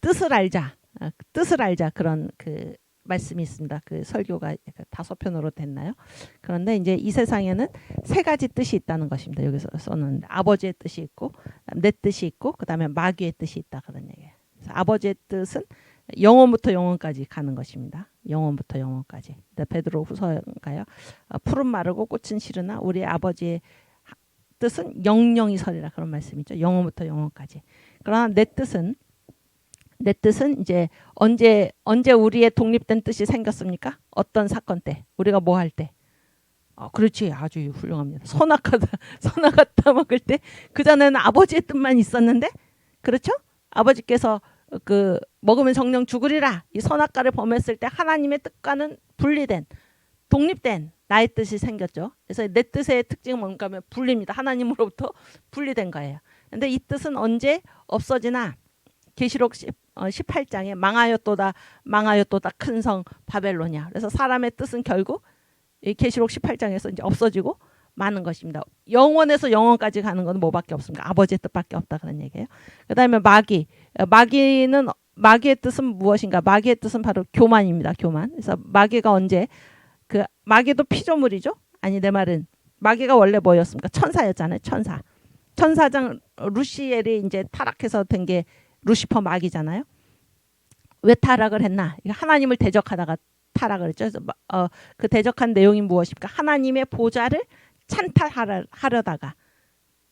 뜻을 알자 그런 그 말씀이 있습니다. 그 설교가 5편으로 됐나요? 그런데 이제 이 세상에는 세 가지 뜻이 있다는 것입니다. 여기서 썼는데 아버지의 뜻이 있고 내 뜻이 있고 그 다음에 마귀의 뜻이 있다 그런 얘기예요. 그래서 아버지의 뜻은 영원부터 영원까지 가는 것입니다. 영원부터 영원까지. 베드로 후서인가요? 푸른 마르고 꽃은 시르나 우리 아버지의 뜻은 영영이 서리라 그런 말씀이죠. 영원부터 영원까지. 그러나 내 뜻은 이제 언제 우리의 독립된 뜻이 생겼습니까? 어떤 사건 때, 우리가 뭐 할 때? 그렇지, 아주 훌륭합니다. 선악과 따먹을 때, 그 전에는 아버지의 뜻만 있었는데, 그렇죠? 아버지께서 그 먹으면 정령 죽으리라 이 선악과를 범했을 때 하나님의 뜻과는 분리된 독립된 나의 뜻이 생겼죠. 그래서 내 뜻의 특징은 뭔가 하면 분리입니다. 하나님으로부터 분리된 거예요. 근데 이 뜻은 언제 없어지나? 계시록 18장에 망하였도다 큰 성 바벨론이야. 그래서 사람의 뜻은 결국 이 계시록 18장에서 이제 없어지고 마는 것입니다. 영원에서 영원까지 가는 건 뭐밖에 없습니까? 아버지의 뜻밖에 없다 그런 얘기예요. 그다음에 마귀의 뜻은 무엇인가? 마귀의 뜻은 바로 교만입니다. 교만. 그래서 마귀가 언제 그 마귀도 피조물이죠? 아니 내 말은 마귀가 원래 뭐였습니까? 천사였잖아요. 천사장 루시엘이 이제 타락해서 된 게 루시퍼 마귀잖아요. 왜 타락을 했나? 하나님을 대적하다가 타락을 했죠. 그 대적한 내용이 무엇입니까? 하나님의 보좌를 찬탈하려다가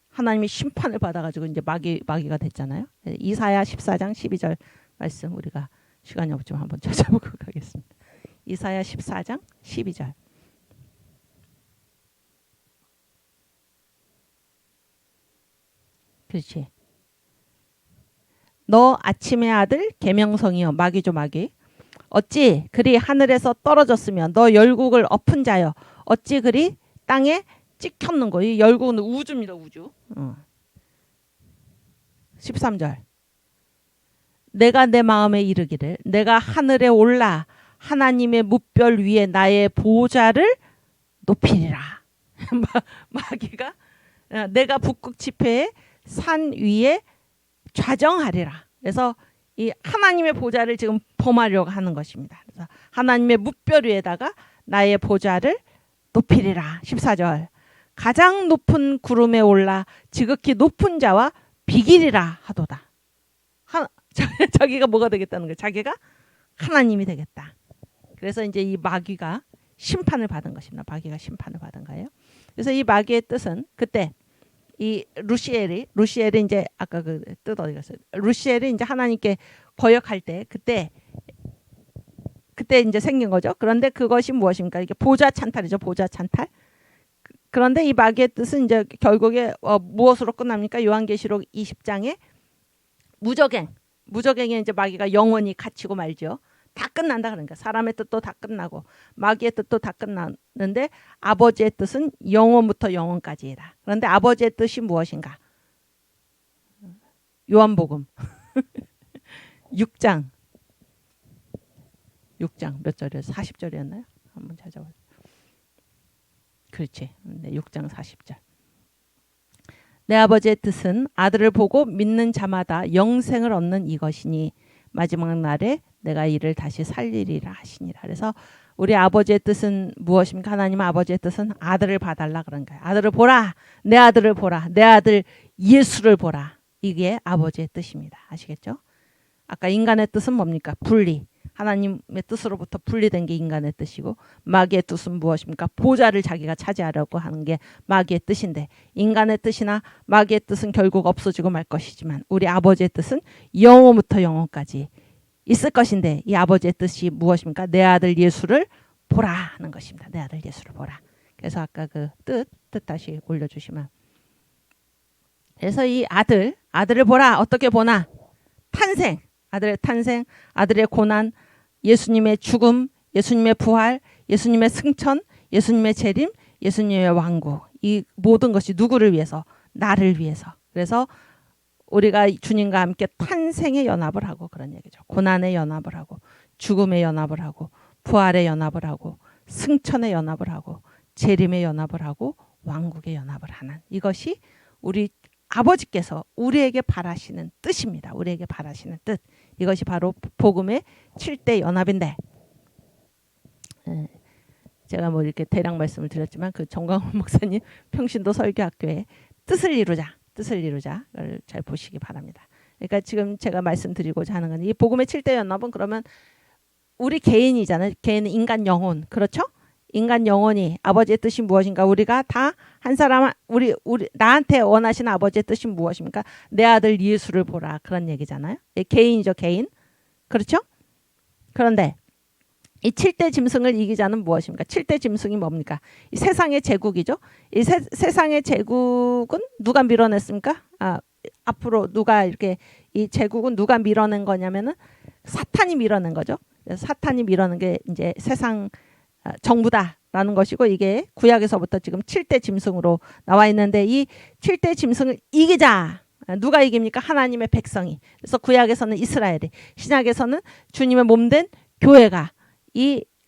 하나님이 심판을 받아가지고 이제 마귀가 됐잖아요. 이사야 14장 12절 말씀 우리가 시간이 없지만 한번 찾아보고 가겠습니다. 이사야 14장 12절. 그렇지. 너 아침의 아들 계명성이여. 마귀죠 마귀. 어찌 그리 하늘에서 떨어졌으면 너 열국을 엎은 자여 어찌 그리 땅에 찍혔는 거. 이 열국은 우주입니다. 우주. 13절. 내가 내 마음에 이르기를 내가 하늘에 올라 하나님의 뭇별 위에 나의 보좌를 높이리라. 마귀가 내가 북극 지폐의 산 위에 좌정하리라. 그래서 이 하나님의 보좌를 지금 범하려고 하는 것입니다. 그래서 하나님의 뭇별 위에다가 나의 보좌를 높이리라. 14절 가장 높은 구름에 올라 지극히 높은 자와 비기리라 하도다. 자기가 뭐가 되겠다는 거예요? 자기가 하나님이 되겠다. 그래서 이제 이 마귀가 심판을 받은 것입니다. 마귀가 심판을 받은 거예요. 그래서 이 마귀의 뜻은 그때 이 루시엘이 이제 아까 그 뜻 어디 갔어요? 루시엘이 이제 하나님께 거역할 때 그때 이제 생긴 거죠. 그런데 그것이 무엇입니까? 이게 보좌 찬탈이죠. 보좌 찬탈. 그런데 이 마귀의 뜻은 이제 결국에 무엇으로 끝납니까? 요한계시록 20장에 무저갱에 이제 마귀가 영원히 갇히고 말죠. 다 끝난다. 그러니까 사람의 뜻도 다 끝나고 마귀의 뜻도 다 끝나는데 아버지의 뜻은 영원부터 영원까지이다. 그런데 아버지의 뜻이 무엇인가? 요한복음 6장 몇 절이었어요? 40절이었나요? 한번 찾아보세요. 그렇지. 네, 6장 40절. 내 아버지의 뜻은 아들을 보고 믿는 자마다 영생을 얻는 이것이니 마지막 날에 내가 이를 다시 살리리라 하시니라. 그래서 우리 아버지의 뜻은 무엇입니까? 하나님 아버지의 뜻은 아들을 봐달라 그런 거예요. 아들을 보라. 내 아들을 보라. 내 아들 예수를 보라. 이게 아버지의 뜻입니다. 아시겠죠? 아까 인간의 뜻은 뭡니까? 분리. 하나님의 뜻으로부터 분리된 게 인간의 뜻이고 마귀의 뜻은 무엇입니까? 보좌를 자기가 차지하려고 하는 게 마귀의 뜻인데 인간의 뜻이나 마귀의 뜻은 결국 없어지고 말 것이지만 우리 아버지의 뜻은 영원부터 영원까지 있을 것인데 이 아버지의 뜻이 무엇입니까? 내 아들 예수를 보라 하는 것입니다. 내 아들 예수를 보라. 그래서 아까 그 뜻 다시 올려주시면 그래서 이 아들을 보라. 어떻게 보나? 탄생, 아들의 탄생, 아들의 고난, 예수님의 죽음, 예수님의 부활, 예수님의 승천, 예수님의 재림, 예수님의 왕국. 이 모든 것이 누구를 위해서? 나를 위해서. 그래서 우리가 주님과 함께 탄생의 연합을 하고 그런 얘기죠. 고난의 연합을 하고 죽음의 연합을 하고 부활의 연합을 하고 승천의 연합을 하고 재림의 연합을 하고 왕국의 연합을 하는 이것이 우리 아버지께서 우리에게 바라시는 뜻입니다. 우리에게 바라시는 뜻. 이것이 바로 복음의 7대 연합인데 제가 뭐 이렇게 대략 말씀을 드렸지만 그 정광훈 목사님 평신도 설교학교에 뜻을 이루자를 잘 보시기 바랍니다. 그러니까 지금 제가 말씀드리고자 하는 건 이 복음의 7대 연합은 그러면 우리 개인이잖아요. 개인은 인간 영혼. 그렇죠? 인간 영혼이 아버지의 뜻이 무엇인가? 우리가 다 한 사람 우리 나한테 원하시는 아버지의 뜻이 무엇입니까? 내 아들 예수를 보라. 그런 얘기잖아요. 개인이죠, 개인. 그렇죠? 그런데 이 7대 짐승을 이기자는 무엇입니까? 7대 짐승이 뭡니까? 이 세상의 제국이죠. 이 세상의 제국은 누가 밀어냈습니까? 앞으로 누가 이렇게 이 제국은 누가 밀어낸 거냐면은 사탄이 밀어낸 거죠. 사탄이 밀어낸 게 이제 세상 정부다라는 것이고 이게 구약에서부터 지금 7대 짐승으로 나와 있는데 이 7대 짐승을 이기자. 누가 이깁니까? 하나님의 백성이. 그래서 구약에서는 이스라엘이, 신약에서는 주님의 몸된 교회가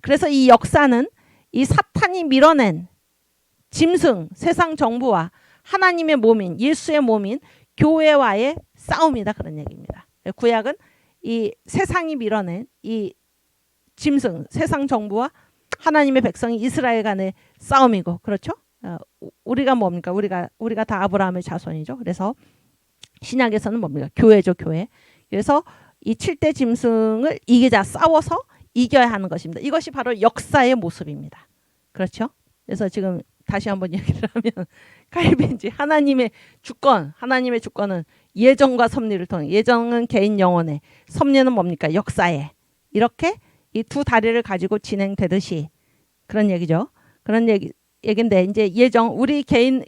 그래서 이 역사는 이 사탄이 밀어낸 짐승, 세상 정부와 하나님의 몸인 예수의 몸인 교회와의 싸움이다 그런 얘기입니다. 구약은 이 세상이 밀어낸 이 짐승, 세상 정부와 하나님의 백성이 이스라엘 간의 싸움이고 그렇죠? 우리가 뭡니까? 우리가 다 아브라함의 자손이죠. 그래서 신약에서는 뭡니까? 교회죠, 교회. 그래서 이 7대 짐승을 이기자, 싸워서 이겨야 하는 것입니다. 이것이 바로 역사의 모습입니다. 그렇죠? 그래서 지금 다시 한번 얘기를 하면 칼빈지 하나님의 주권은 예정과 섭리를 통해 예정은 개인 영혼에 섭리는 뭡니까? 역사에 이렇게 이 두 다리를 가지고 진행되듯이 그런 얘기죠. 그런 얘긴데 이제 예정 우리 개인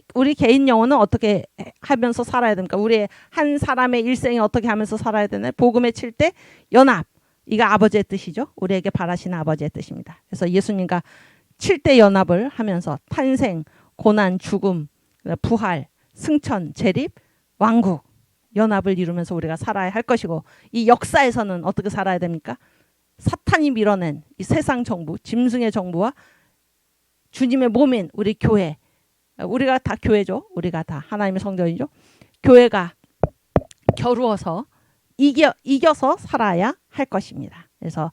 영혼은 어떻게 하면서 살아야 됩니까? 우리 한 사람의 일생이 어떻게 하면서 살아야 되나? 복음의 7대 연합. 이거 아버지의 뜻이죠. 우리에게 바라시는 아버지의 뜻입니다. 그래서 예수님과 7대 연합을 하면서 탄생, 고난, 죽음, 부활, 승천, 재림, 왕국 연합을 이루면서 우리가 살아야 할 것이고, 이 역사에서는 어떻게 살아야 됩니까? 사탄이 밀어낸 이 세상 정부, 짐승의 정부와 주님의 몸인 우리 교회, 우리가 다 교회죠. 우리가 다 하나님의 성전이죠. 교회가 겨루어서 이겨서 살아야 할 것입니다. 그래서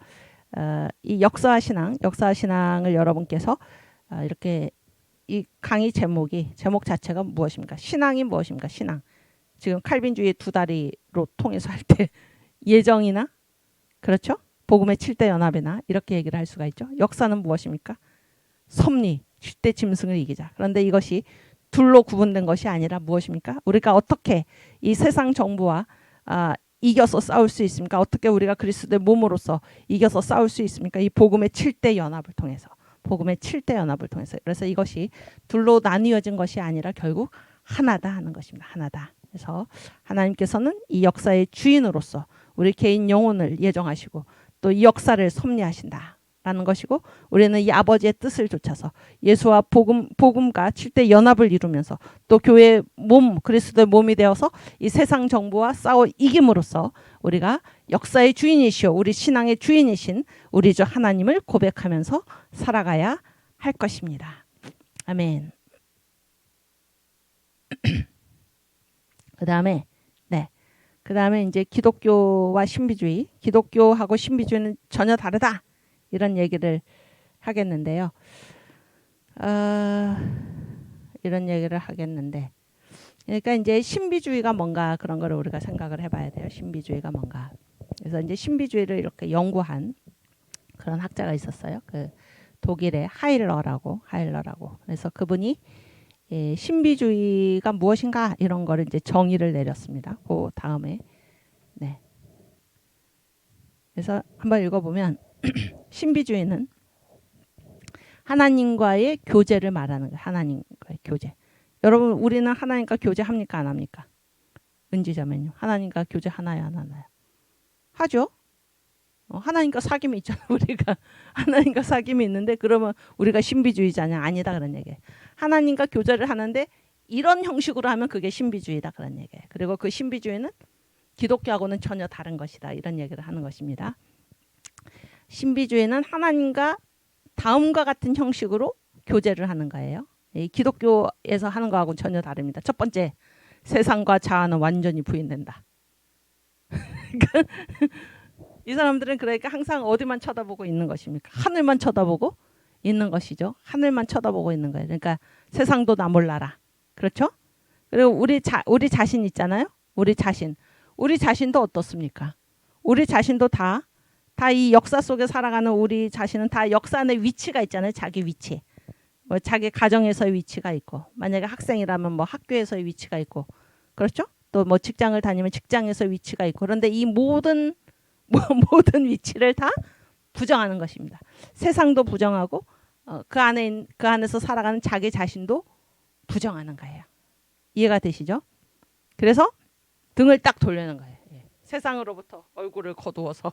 이 역사 신앙을 여러분께서 이렇게 이 강의 제목 자체가 무엇입니까? 신앙이 무엇입니까? 신앙. 지금 칼빈주의 두 다리로 통해서 할 때 예정이나 그렇죠? 복음의 7대 연합이나 이렇게 얘기를 할 수가 있죠. 역사는 무엇입니까? 섭리, 7대 짐승을 이기자. 그런데 이것이 둘로 구분된 것이 아니라 무엇입니까? 우리가 어떻게 이 세상 정부와 이겨서 싸울 수 있습니까? 어떻게 우리가 그리스도의 몸으로서 이겨서 싸울 수 있습니까? 이 복음의 7대 연합을 통해서. 복음의 7대 연합을 통해서. 그래서 이것이 둘로 나뉘어진 것이 아니라 결국 하나다 하는 것입니다. 하나다. 그래서 하나님께서는 이 역사의 주인으로서 우리 개인 영혼을 예정하시고 또 이 역사를 섭리하신다라는 것이고, 우리는 이 아버지의 뜻을 좇아서 예수와 복음과 7대 연합을 이루면서 또 교회의 몸, 그리스도의 몸이 되어서 이 세상 정부와 싸워 이김으로써 우리가 역사의 주인이시오, 우리 신앙의 주인이신 우리 주 하나님을 고백하면서 살아가야 할 것입니다. 아멘. 그 다음에 이제 기독교와 신비주의, 기독교하고 신비주의는 전혀 다르다 이런 얘기를 하겠는데요. 그러니까 이제 신비주의가 뭔가 그런 거를 우리가 생각을 해봐야 돼요. 신비주의가 뭔가. 그래서 이제 신비주의를 이렇게 연구한 그런 학자가 있었어요. 그 독일의 하일러라고. 그래서 그분이 신비주의가 무엇인가 이런 거를 이제 정의를 내렸습니다. 그 다음에 그래서 한번 읽어보면 신비주의는 하나님과의 교제를 말하는 거예요. 하나님과의 교제. 여러분, 우리는 하나님과 교제합니까? 안 합니까? 은지자매님, 하나님과 교제 하나요? 안 하나요? 하죠. 하나님과 사귐이 있잖아. 우리가 하나님과 사귐이 있는데 그러면 우리가 신비주의자냐? 아니다 그런 얘기예요. 하나님과 교제를 하는데 이런 형식으로 하면 그게 신비주의다 그런 얘기예요. 그리고 그 신비주의는 기독교하고는 전혀 다른 것이다 이런 얘기를 하는 것입니다. 신비주의는 하나님과 다음과 같은 형식으로 교제를 하는 거예요. 이 기독교에서 하는 거하고는 전혀 다릅니다. 첫 번째, 세상과 자아는 완전히 부인된다. 이 사람들은 그러니까 항상 어디만 쳐다보고 있는 것입니까? 하늘만 쳐다보고 있는 것이죠. 하늘만 쳐다보고 있는 거예요. 그러니까 세상도 나 몰라라. 그렇죠? 그리고 우리 자신 있잖아요. 우리 자신도 어떻습니까? 우리 자신도 다 이 역사 속에 살아가는 우리 자신은 다 역사 안에 위치가 있잖아요. 자기 위치. 뭐 자기 가정에서의 위치가 있고, 만약에 학생이라면 뭐 학교에서의 위치가 있고, 그렇죠? 또 뭐 직장을 다니면 직장에서의 위치가 있고, 그런데 이 모든 위치를 다 부정하는 것입니다. 세상도 부정하고 그 안에서 살아가는 자기 자신도 부정하는 거예요. 이해가 되시죠? 그래서 등을 딱 돌리는 거예요. 세상으로부터 얼굴을 거두어서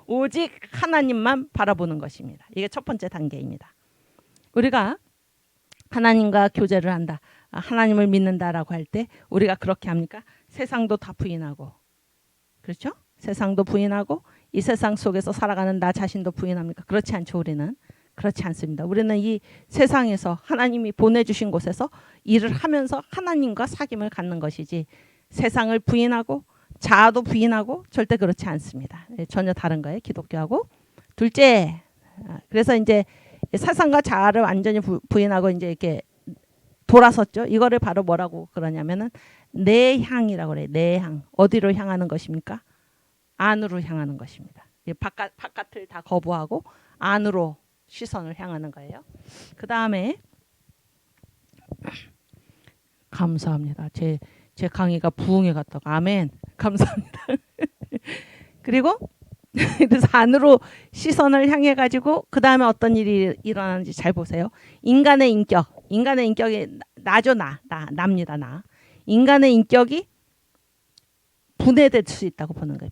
오직 하나님만 바라보는 것입니다. 이게 첫 번째 단계입니다. 우리가 하나님과 교제를 한다, 하나님을 믿는다라고 할 때 우리가 그렇게 합니까? 세상도 다 부인하고, 그렇죠? 세상도 부인하고 이 세상 속에서 살아가는 나 자신도 부인합니까? 그렇지 않죠. 우리는 그렇지 않습니다. 우리는 이 세상에서 하나님이 보내주신 곳에서 일을 하면서 하나님과 사귐을 갖는 것이지, 세상을 부인하고 자아도 부인하고 절대 그렇지 않습니다. 전혀 다른 거예요. 기독교하고. 둘째, 그래서 이제 세상과 자아를 완전히 부인하고 이제 이렇게 돌아섰죠. 이거를 바로 뭐라고 그러냐면은 내향이라고 그래요. 내향. 어디로 향하는 것입니까? 안으로 향하는 것입니다. 바깥을 다 거부하고 안으로 시선을 향하는 거예요. 그 다음에 감사합니다. 제 강의가 부흥에 갔다고. 아멘. 감사합니다. 그리고 그래서 안으로 시선을 향해 가지고 그 다음에 어떤 일이 일어나는지 잘 보세요. 인간의 인격이 나죠. 납니다. 나. 인간의 인격이 분해될 수 있다고 보는 거예요.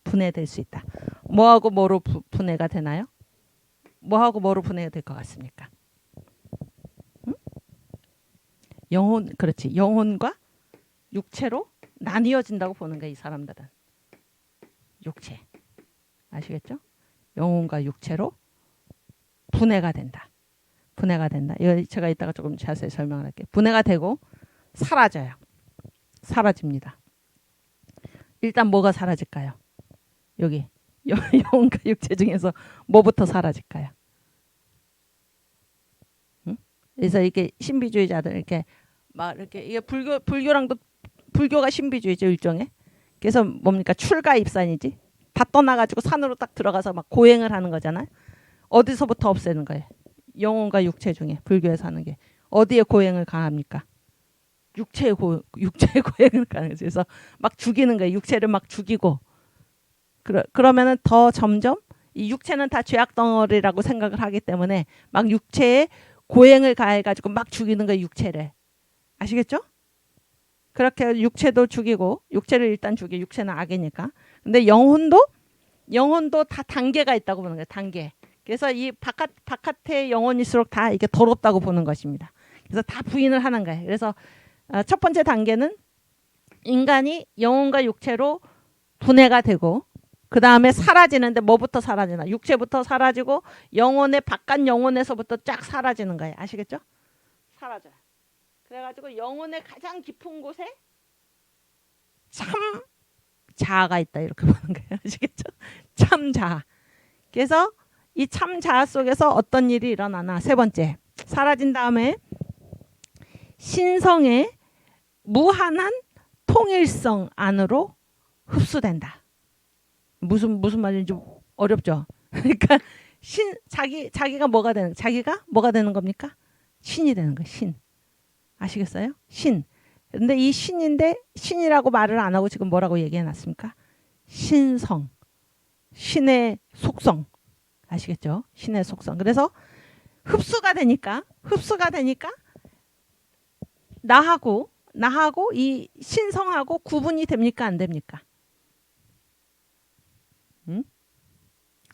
분해될 수 있다. 뭐하고 뭐로 분해가 되나요? 뭐하고 뭐로 분해가 될 것 같습니까? 응? 그렇지. 영혼과 육체로 나뉘어진다고 보는 거예요. 이 사람들은. 육체. 아시겠죠? 영혼과 육체로 분해가 된다. 분해가 된다. 이거 제가 이따가 조금 자세히 설명을 할게요. 분해가 되고 사라져요. 사라집니다. 일단 뭐가 사라질까요? 여기 영혼과 육체 중에서 뭐부터 사라질까요? 응? 그래서 이게 신비주의자들 이렇게 막 이렇게 이게 불교랑도 불교가 신비주의죠 일종의. 그래서 뭡니까 출가 입산이지. 다 떠나가지고 산으로 딱 들어가서 막 고행을 하는 거잖아요. 어디서부터 없애는 거예요? 영혼과 육체 중에 불교에서 하는 게 어디에 고행을 가합니까? 육체의 고행을 가는 거죠. 그래서 막 죽이는 거예요. 육체를 막 죽이고 그러면은 더 점점 이 육체는 다 죄악 덩어리라고 생각을 하기 때문에 막 육체에 고행을 가해가지고 막 죽이는 거예요. 육체를. 아시겠죠? 그렇게 육체도 죽이고 육체를 일단 죽이 육체는 악이니까. 근데 영혼도 다 단계가 있다고 보는 거예요. 단계. 그래서 이 바깥의 영혼일수록 다 이게 더럽다고 보는 것입니다. 그래서 다 부인을 하는 거예요. 그래서 첫 번째 단계는 인간이 영혼과 육체로 분해가 되고 그 다음에 사라지는데 뭐부터 사라지나? 육체부터 사라지고 영혼의 바깥 영혼에서부터 쫙 사라지는 거예요. 아시겠죠? 사라져요. 그래가지고 영혼의 가장 깊은 곳에 참 자아가 있다 이렇게 보는 거예요. 아시겠죠? 참 자아. 그래서 이 참 자아 속에서 어떤 일이 일어나나. 세 번째, 사라진 다음에 신성의 무한한 통일성 안으로 흡수된다. 무슨 말인지 어렵죠. 그러니까 자기가 뭐가 되는 겁니까? 신이 되는 거예요. 신. 아시겠어요? 신. 근데 이 신인데 신이라고 말을 안 하고 지금 뭐라고 얘기해 놨습니까? 신성. 신의 속성. 아시겠죠? 신의 속성. 그래서 흡수가 되니까 나하고 이 신성하고 구분이 됩니까? 안 됩니까? 응?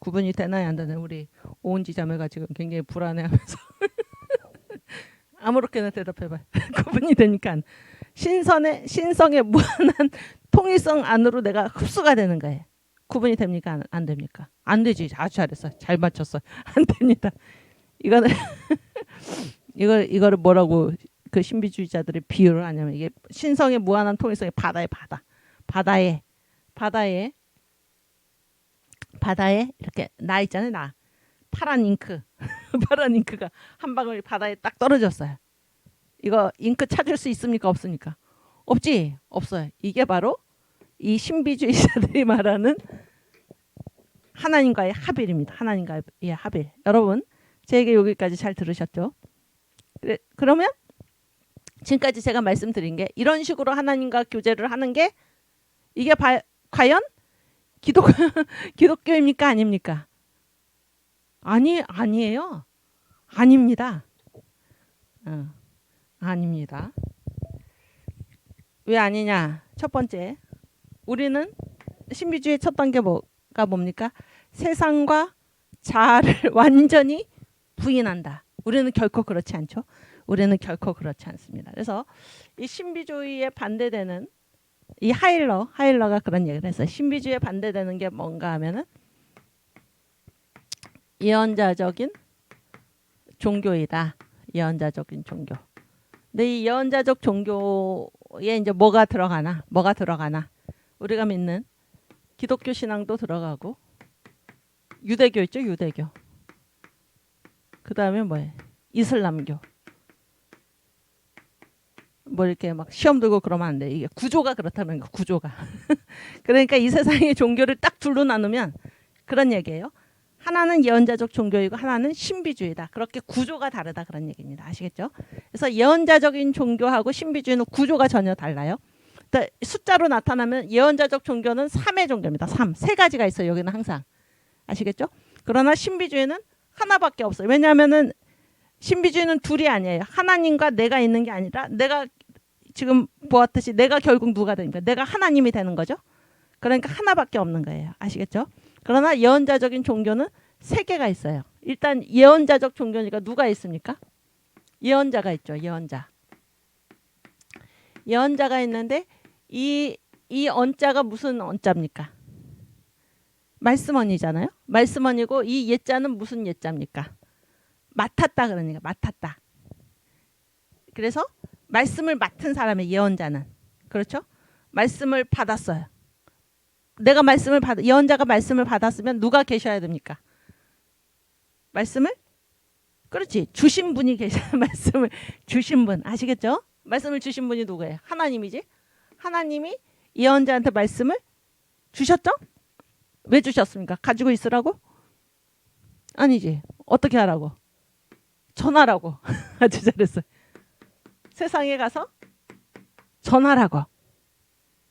구분이 되나요? 안 되나요? 우리 오은지 자매가 지금 굉장히 불안해하면서 아무렇게나 대답해봐요. 구분이 되니까 신성의 무한한 통일성 안으로 내가 흡수가 되는 거예요. 구분이 됩니까? 안 됩니까? 안 되지. 아주 잘했어. 잘 맞췄어. 안 됩니다. 이거는 이거를 뭐라고 그 신비주의자들이 비유를 하냐면 이게 신성의 무한한 통일성의 바다에 이렇게 나 있잖아요. 나 파란 잉크가 한 방울 바다에 딱 떨어졌어요. 이거 잉크 찾을 수 있습니까? 없습니까? 없지. 없어요. 이게 바로 이 신비주의자들이 말하는 하나님과의 합일입니다. 하나님과의 합일. 여러분, 제 얘기 여기까지 잘 들으셨죠? 그러면 지금까지 제가 말씀드린 게 이런 식으로 하나님과 교제를 하는 게 이게 과연 기독교입니까? 아닙니까? 아니에요. 아닙니다. 아닙니다. 왜 아니냐? 첫 번째, 우리는 신비주의의 첫 단계가 뭡니까? 세상과 자아를 완전히 부인한다. 우리는 결코 그렇지 않죠. 우리는 결코 그렇지 않습니다. 그래서 이 신비주의에 반대되는 이 하일러가 그런 얘기를 했어요. 신비주의에 반대되는 게 뭔가 하면은 예언자적인 종교이다. 예언자적인 종교. 근데 이 예언자적 종교에 이제 뭐가 들어가나? 우리가 믿는 기독교 신앙도 들어가고 유대교 있죠, 유대교. 그 다음에 뭐예요? 이슬람교. 뭐 이렇게 막 시험 들고 그러면 안 돼. 이게 구조가 그렇다는 거, 구조가. 그러니까 이 세상의 종교를 딱 둘로 나누면 그런 얘기예요. 하나는 예언자적 종교이고 하나는 신비주의다. 그렇게 구조가 다르다 그런 얘기입니다. 아시겠죠? 그래서 예언자적인 종교하고 신비주의는 구조가 전혀 달라요. 그러니까 숫자로 나타나면 예언자적 종교는 3의 종교입니다. 3. 세 가지가 있어요. 여기는 항상. 아시겠죠? 그러나 신비주의는 하나밖에 없어요. 왜냐하면은 신비주의는 둘이 아니에요. 하나님과 내가 있는 게 아니라 내가 지금 보았듯이 내가 결국 누가 됩니까? 내가 하나님이 되는 거죠. 그러니까 하나밖에 없는 거예요. 아시겠죠? 그러나 예언자적인 종교는 세 개가 있어요. 일단 예언자적 종교니까 누가 있습니까? 예언자가 있죠. 예언자가 있는데 이 언자가 무슨 언자입니까? 말씀언이잖아요. 말씀언이고 이 예자는 무슨 예자입니까? 맡았다 그러니까 맡았다. 그래서 말씀을 맡은 사람의 예언자는 그렇죠? 말씀을 받았어요. 내가 말씀을 예언자가 말씀을 받았으면 누가 계셔야 됩니까? 말씀을 그렇지 주신 분이 계셔. 말씀을 주신 분 아시겠죠? 말씀을 주신 분이 누구예요? 하나님이지. 하나님이 예언자한테 말씀을 주셨죠? 왜 주셨습니까? 가지고 있으라고? 아니지. 어떻게 하라고? 전하라고. 아주 잘했어요. 세상에 가서 전하라고.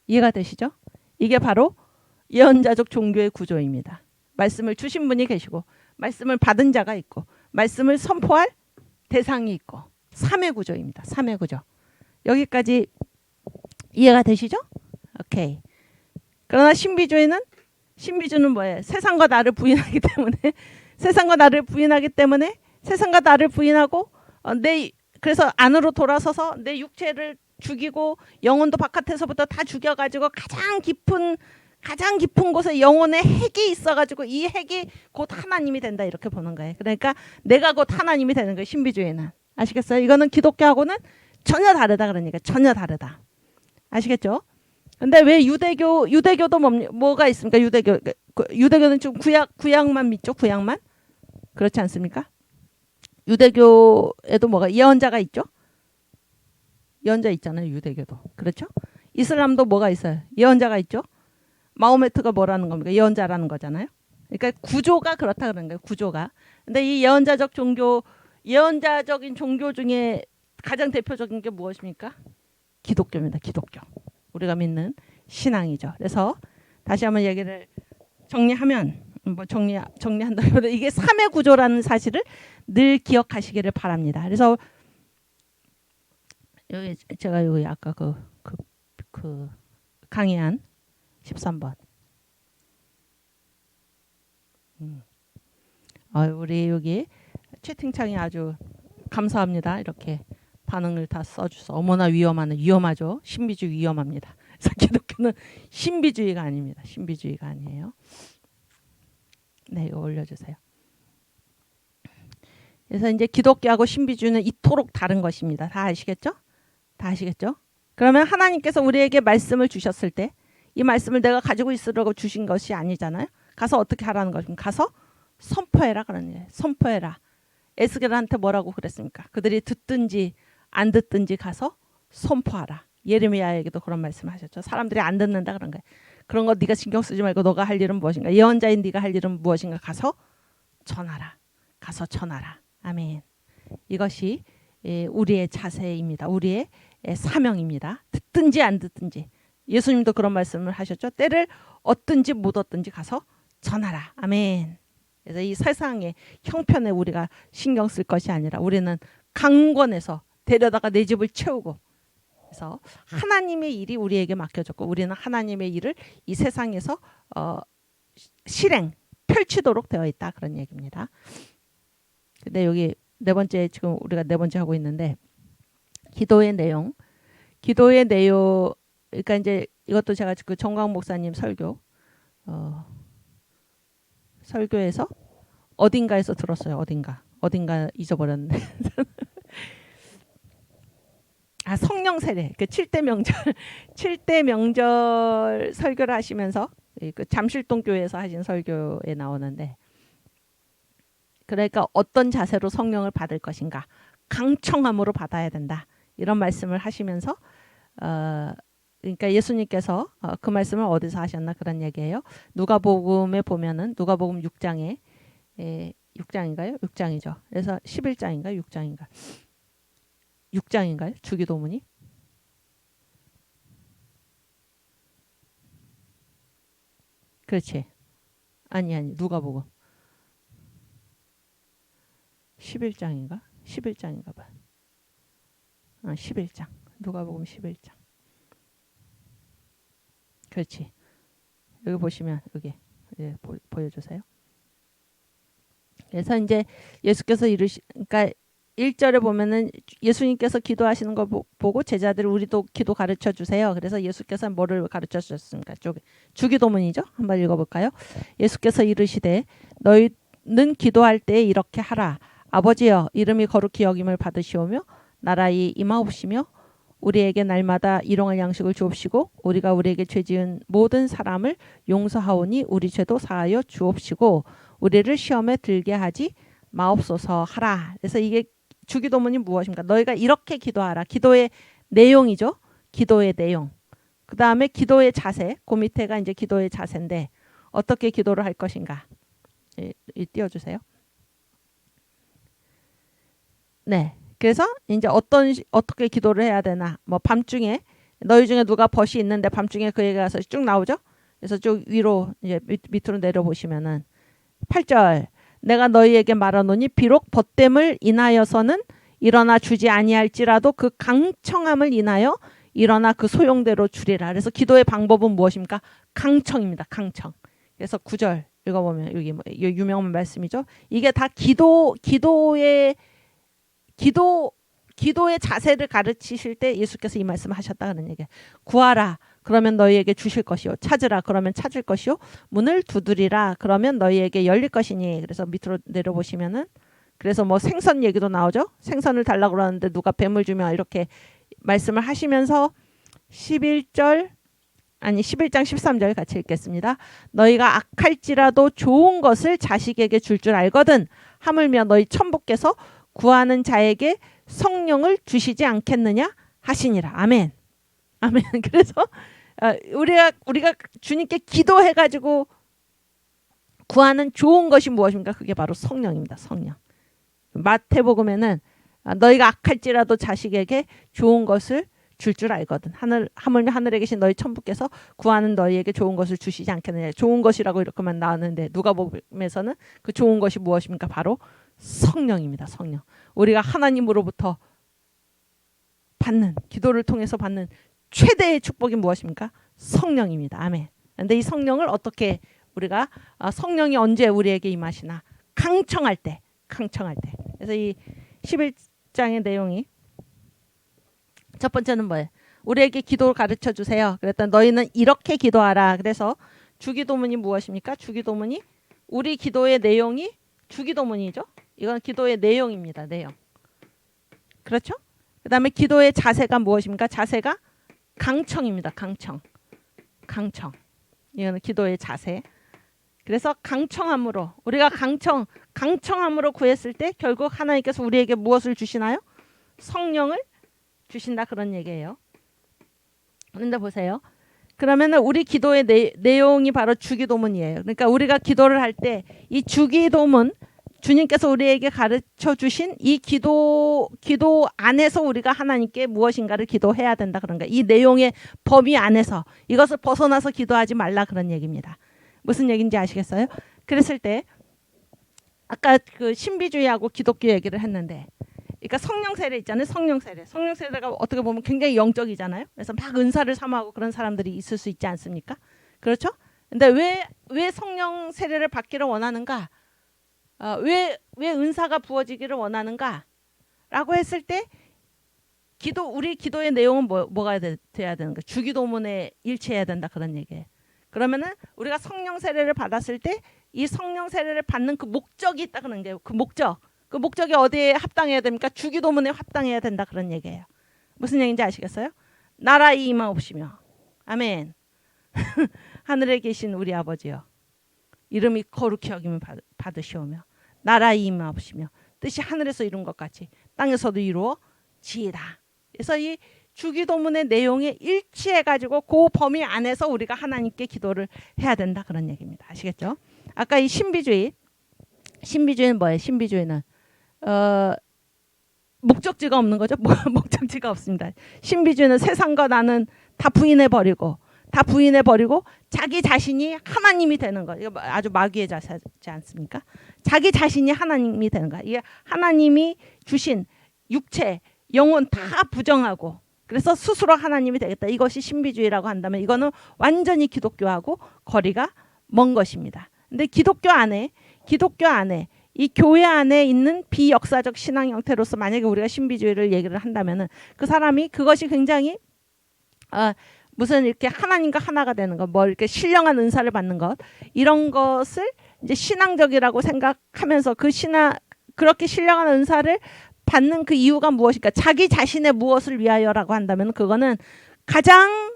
이해가 되시죠? 이게 바로 예언자적 종교의 구조입니다. 말씀을 주신 분이 계시고 말씀을 받은 자가 있고 말씀을 선포할 대상이 있고 3의 구조입니다. 3의 구조. 여기까지 이해가 되시죠? 오케이. 그러나 신비주의는 뭐예요? 세상과 나를 부인하기 때문에 세상과 나를 부인하고 그래서 안으로 돌아서서 내 육체를 죽이고 영혼도 바깥에서부터 다 죽여가지고 가장 깊은 곳에 영혼의 핵이 있어가지고 이 핵이 곧 하나님이 된다 이렇게 보는 거예요. 그러니까 내가 곧 하나님이 되는 거예요. 신비주의는. 아시겠어요? 이거는 기독교하고는 전혀 다르다 그러니까 전혀 다르다. 아시겠죠? 근데 왜 유대교도 뭐가 있습니까? 유대교는 지금 구약만 믿죠? 구약만? 그렇지 않습니까? 유대교에도 뭐가 예언자가 있죠? 예언자 있잖아요. 유대교도. 그렇죠? 이슬람도 뭐가 있어요? 예언자가 있죠? 마호메트가 뭐라는 겁니까? 예언자라는 거잖아요. 그러니까 구조가 그렇다 그러는 거예요. 구조가. 근데 이 예언자적인 종교 중에 가장 대표적인 게 무엇입니까? 기독교입니다. 기독교. 우리가 믿는 신앙이죠. 그래서 다시 한번 얘기를 정리하면 정리한다기보다 이게 3의 구조라는 사실을 늘 기억하시기를 바랍니다. 그래서 여기 제가 여기 아까 그 강의한 13번. 우리 여기 채팅창이 아주 감사합니다. 이렇게 반응을 다 써주셔서 어머나 위험하죠. 신비주의 위험합니다. 그래서 기독교는 신비주의가 아닙니다. 신비주의가 아니에요. 네, 이거 올려주세요. 그래서 이제 기독교하고 신비주의는 이토록 다른 것입니다. 다 아시겠죠? 다 아시겠죠? 그러면 하나님께서 우리에게 말씀을 주셨을 때 이 말씀을 내가 가지고 있으라고 주신 것이 아니잖아요. 가서 어떻게 하라는 것입니까? 가서 선포해라 그러는 거예요. 선포해라. 에스겔한테 뭐라고 그랬습니까? 그들이 듣든지 안 듣든지 가서 선포하라. 예레미야에게도 그런 말씀하셨죠. 사람들이 안 듣는다 그런 거예요. 그런 거 네가 신경 쓰지 말고 너가 할 일은 무엇인가? 예언자인 네가 할 일은 무엇인가? 가서 전하라. 가서 전하라. 아멘. 이것이 우리의 자세입니다. 우리의 사명입니다. 듣든지 안 듣든지. 예수님도 그런 말씀을 하셨죠. 때를 얻든지 못 얻든지 가서 전하라. 아멘. 그래서 이 세상의 형편에 우리가 신경 쓸 것이 아니라 우리는 강권해서 데려다가 내 집을 채우고 그래서 하나님의 일이 우리에게 맡겨졌고 우리는 하나님의 일을 이 세상에서 펼치도록 되어 있다. 그런 얘기입니다. 근데 여기 네 번째 지금 우리가 네 번째 하고 있는데 기도의 내용 그러니까 이제 이것도 제가 그 정광 목사님 설교에서 어딘가에서 들었어요. 어딘가 잊어버렸는데 성령 세례 그 7대 명절 설교를 하시면서 그 잠실동 교회에서 하신 설교에 나오는데 그러니까 어떤 자세로 성령을 받을 것인가 강청함으로 받아야 된다 이런 말씀을 하시면서 그러니까 예수님께서 그 말씀을 어디서 하셨나 그런 얘기예요. 누가복음에 보면은 누가복음 6장에 6장인가요? 6장이죠. 그래서 11장인가 6장인가요? 주기도문이? 그렇지. 아니 누가복음 11장인가? 11장인가 봐. 11장. 누가복음 11장. 그렇지. 여기 보시면 여기 보여주세요. 그래서 이제 예수께서 그러니까 1절에 보면은 예수님께서 기도하시는 걸 보고 제자들이 우리도 기도 가르쳐 주세요. 그래서 예수께서 뭐를 가르쳐 주셨습니까? 주기도문이죠. 한번 읽어볼까요? 예수께서 이르시되 너희는 기도할 때 이렇게 하라. 아버지여 이름이 거룩히 여김을 받으시오며 나라의 임하옵시며 우리에게 날마다 일용할 양식을 주옵시고 우리가 우리에게 죄 지은 모든 사람을 용서하오니 우리 죄도 사하여 주옵시고 우리를 시험에 들게 하지 마옵소서 하라. 그래서 이게 주기도문이 무엇입니까? 너희가 이렇게 기도하라. 기도의 내용이죠. 기도의 내용. 그 다음에 기도의 자세. 그 밑에가 이제 기도의 자세인데 어떻게 기도를 할 것인가. 띄워주세요. 네. 그래서 이제 어떻게 기도를 해야 되나. 뭐 밤중에 너희 중에 누가 벗이 있는데 밤중에 그에게 가서 쭉 나오죠. 그래서 쭉 위로 이제 밑으로 내려보시면은 8절 내가 너희에게 말하노니 비록 벗됨을 인하여서는 일어나 주지 아니할지라도 그 강청함을 인하여 일어나 그 소용대로 주리라. 그래서 기도의 방법은 무엇입니까? 강청입니다. 강청. 그래서 9절 읽어보면 여기 뭐 유명한 말씀이죠. 이게 다 기도의 자세를 가르치실 때 예수께서 이 말씀을 하셨다는 얘기예요. 구하라. 그러면 너희에게 주실 것이요. 찾으라. 그러면 찾을 것이요. 문을 두드리라. 그러면 너희에게 열릴 것이니. 그래서 밑으로 내려보시면은 그래서 뭐 생선 얘기도 나오죠. 생선을 달라고 그러는데 누가 뱀을 주면 이렇게 말씀을 하시면서 11장 13절 같이 읽겠습니다. 너희가 악할지라도 좋은 것을 자식에게 줄 알거든 하물며 너희 천부께서 구하는 자에게 성령을 주시지 않겠느냐 하시니라. 아멘. 아멘. 그래서 우리가 주님께 기도해가지고 구하는 좋은 것이 무엇입니까? 그게 바로 성령입니다. 성령. 마태복음에는 너희가 악할지라도 자식에게 좋은 것을 줄 알거든. 하물며 하늘에 계신 너희 천부께서 구하는 너희에게 좋은 것을 주시지 않겠느냐. 좋은 것이라고 이렇게만 나왔는데 누가복음에서는 그 좋은 것이 무엇입니까? 바로 성령입니다. 성령. 우리가 하나님으로부터 받는 기도를 통해서 받는 최대의 축복이 무엇입니까? 성령입니다. 아멘. 그런데 이 성령을 어떻게 우리가 성령이 언제 우리에게 임하시나? 강청할 때. 그래서 이 11장의 내용이 첫 번째는 뭐예요? 우리에게 기도를 가르쳐 주세요. 그랬더니 너희는 이렇게 기도하라. 그래서 주기도문이 무엇입니까? 주기도문이 우리 기도의 내용이 주기도문이죠. 이건 기도의 내용입니다. 내용. 그렇죠? 그 다음에 기도의 자세가 무엇입니까? 자세가 강청입니다. 강청. 이거는 기도의 자세. 그래서 강청함으로 우리가 강청함으로 구했을 때 결국 하나님께서 우리에게 무엇을 주시나요? 성령을 주신다 그런 얘기예요. 그런데 보세요. 그러면 우리 기도의 내용이 바로 주기도문이에요. 그러니까 우리가 기도를 할 때 이 주기도문 주님께서 우리에게 가르쳐 주신 이 기도 안에서 우리가 하나님께 무엇인가를 기도해야 된다 그런 거예요. 이 내용의 범위 안에서 이것을 벗어나서 기도하지 말라 그런 얘기입니다. 무슨 얘기인지 아시겠어요? 그랬을 때 아까 그 신비주의하고 기독교 얘기를 했는데 그러니까 성령 세례 있잖아요. 성령 세례가 어떻게 보면 굉장히 영적이잖아요. 그래서 막 은사를 사모하고 그런 사람들이 있을 수 있지 않습니까? 그렇죠? 근데 왜 성령 세례를 받기를 원하는가? 왜 은사가 부어지기를 원하는가? 라고 했을 때 우리 기도의 내용은 뭐가 돼야 되는 거예요? 주기도문에 일치해야 된다 그런 얘기예요. 그러면은 우리가 성령 세례를 받았을 때 이 성령 세례를 받는 그 목적이 있다 그런 게요. 그 목적이 어디에 합당해야 됩니까? 주기도문에 합당해야 된다 그런 얘기예요. 무슨 얘기인지 아시겠어요? 나라의 임하옵시며 아멘. 하늘에 계신 우리 아버지여 이름이 거룩히 여김을 받으시오며 나라의 임하옵시며 뜻이 하늘에서 이룬 것 같이 땅에서도 이루어지이다. 그래서 이 주기도문의 내용에 일치해가지고 그 범위 안에서 우리가 하나님께 기도를 해야 된다 그런 얘기입니다. 아시겠죠? 아까 이 신비주의는 뭐예요? 신비주의는 목적지가 없는 거죠. 목적지가 없습니다. 신비주의는 세상과 나는 다 부인해버리고 자기 자신이 하나님이 되는 거. 이거 아주 마귀의 자세지 않습니까? 자기 자신이 하나님이 되는 거야. 이게 하나님이 주신 육체, 영혼 다 부정하고 그래서 스스로 하나님이 되겠다. 이것이 신비주의라고 한다면 이거는 완전히 기독교하고 거리가 먼 것입니다. 근데 기독교 안에 이 교회 안에 있는 비역사적 신앙 형태로서 만약에 우리가 신비주의를 얘기를 한다면은 그 사람이 그것이 굉장히 무슨 이렇게 하나님과 하나가 되는 것, 뭐 이렇게 신령한 은사를 받는 것, 이런 것을 이제 신앙적이라고 생각하면서 그렇게 신령한 은사를 받는 그 이유가 무엇일까? 자기 자신의 무엇을 위하여라고 한다면 그거는 가장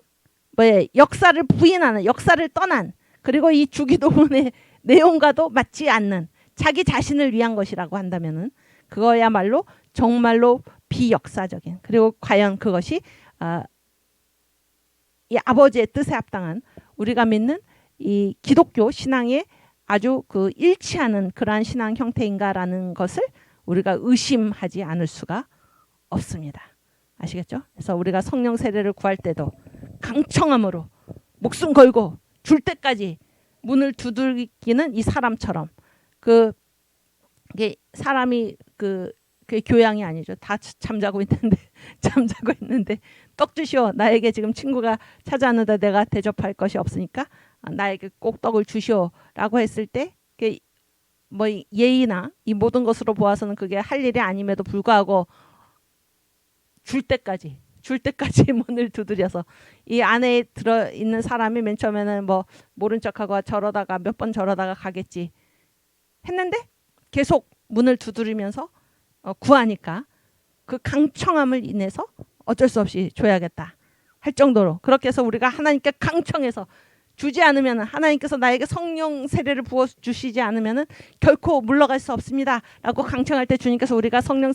역사를 부인하는, 역사를 떠난, 그리고 이 주기도문의 내용과도 맞지 않는 자기 자신을 위한 것이라고 한다면은 그거야말로 정말로 비역사적인, 그리고 과연 그것이 이 아버지의 뜻에 합당한 우리가 믿는 이 기독교 신앙에 아주 그 일치하는 그러한 신앙 형태인가라는 것을 우리가 의심하지 않을 수가 없습니다. 아시겠죠? 그래서 우리가 성령 세례를 구할 때도 강청함으로 목숨 걸고 줄 때까지 문을 두들기는 이 사람처럼 이게 사람이 그게 교양이 아니죠. 다 잠자고 있는데 떡 주시오. 나에게 지금 친구가 찾아왔는데 내가 대접할 것이 없으니까 나에게 꼭 떡을 주시오라고 했을 때 뭐 예의나 이 모든 것으로 보아서는 그게 할 일이 아님에도 불구하고 줄 때까지 문을 두드려서 이 안에 들어 있는 사람이 맨 처음에는 뭐 모른 척하고 저러다가 몇 번 저러다가 가겠지 했는데 계속 문을 두드리면서 구하니까 그 강청함을 인해서 어쩔 수 없이 줘야겠다 할 정도로, 그렇게 해서 우리가 하나님께 강청해서 주지 않으면, 하나님께서 나에게 성령 세례를 부어 주시지 않으면 결코 물러갈 수 없습니다 라고 강청할 때 주님께서 우리에게 성령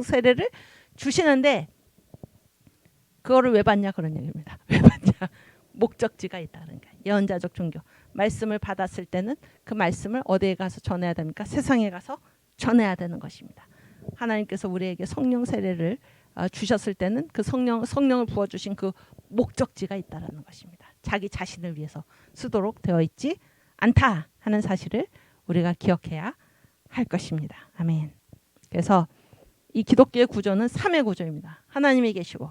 세례를 주시는데 그거를 왜 받냐 그런 얘기입니다. 왜 받냐? 목적지가 있다는 거예요. 예언자적 종교. 말씀을 받았을 때는 그 말씀을 어디에 가서 전해야 됩니까? 세상에 가서 전해야 되는 것입니다. 하나님께서 우리에게 성령 세례를 주셨을 때는 그 성령을 부어주신 그 목적지가 있다는 것입니다. 자기 자신을 위해서 쓰도록 되어 있지 않다 하는 사실을 우리가 기억해야 할 것입니다. 아멘. 그래서 이 기독교의 구조는 3의 구조입니다. 하나님이 계시고,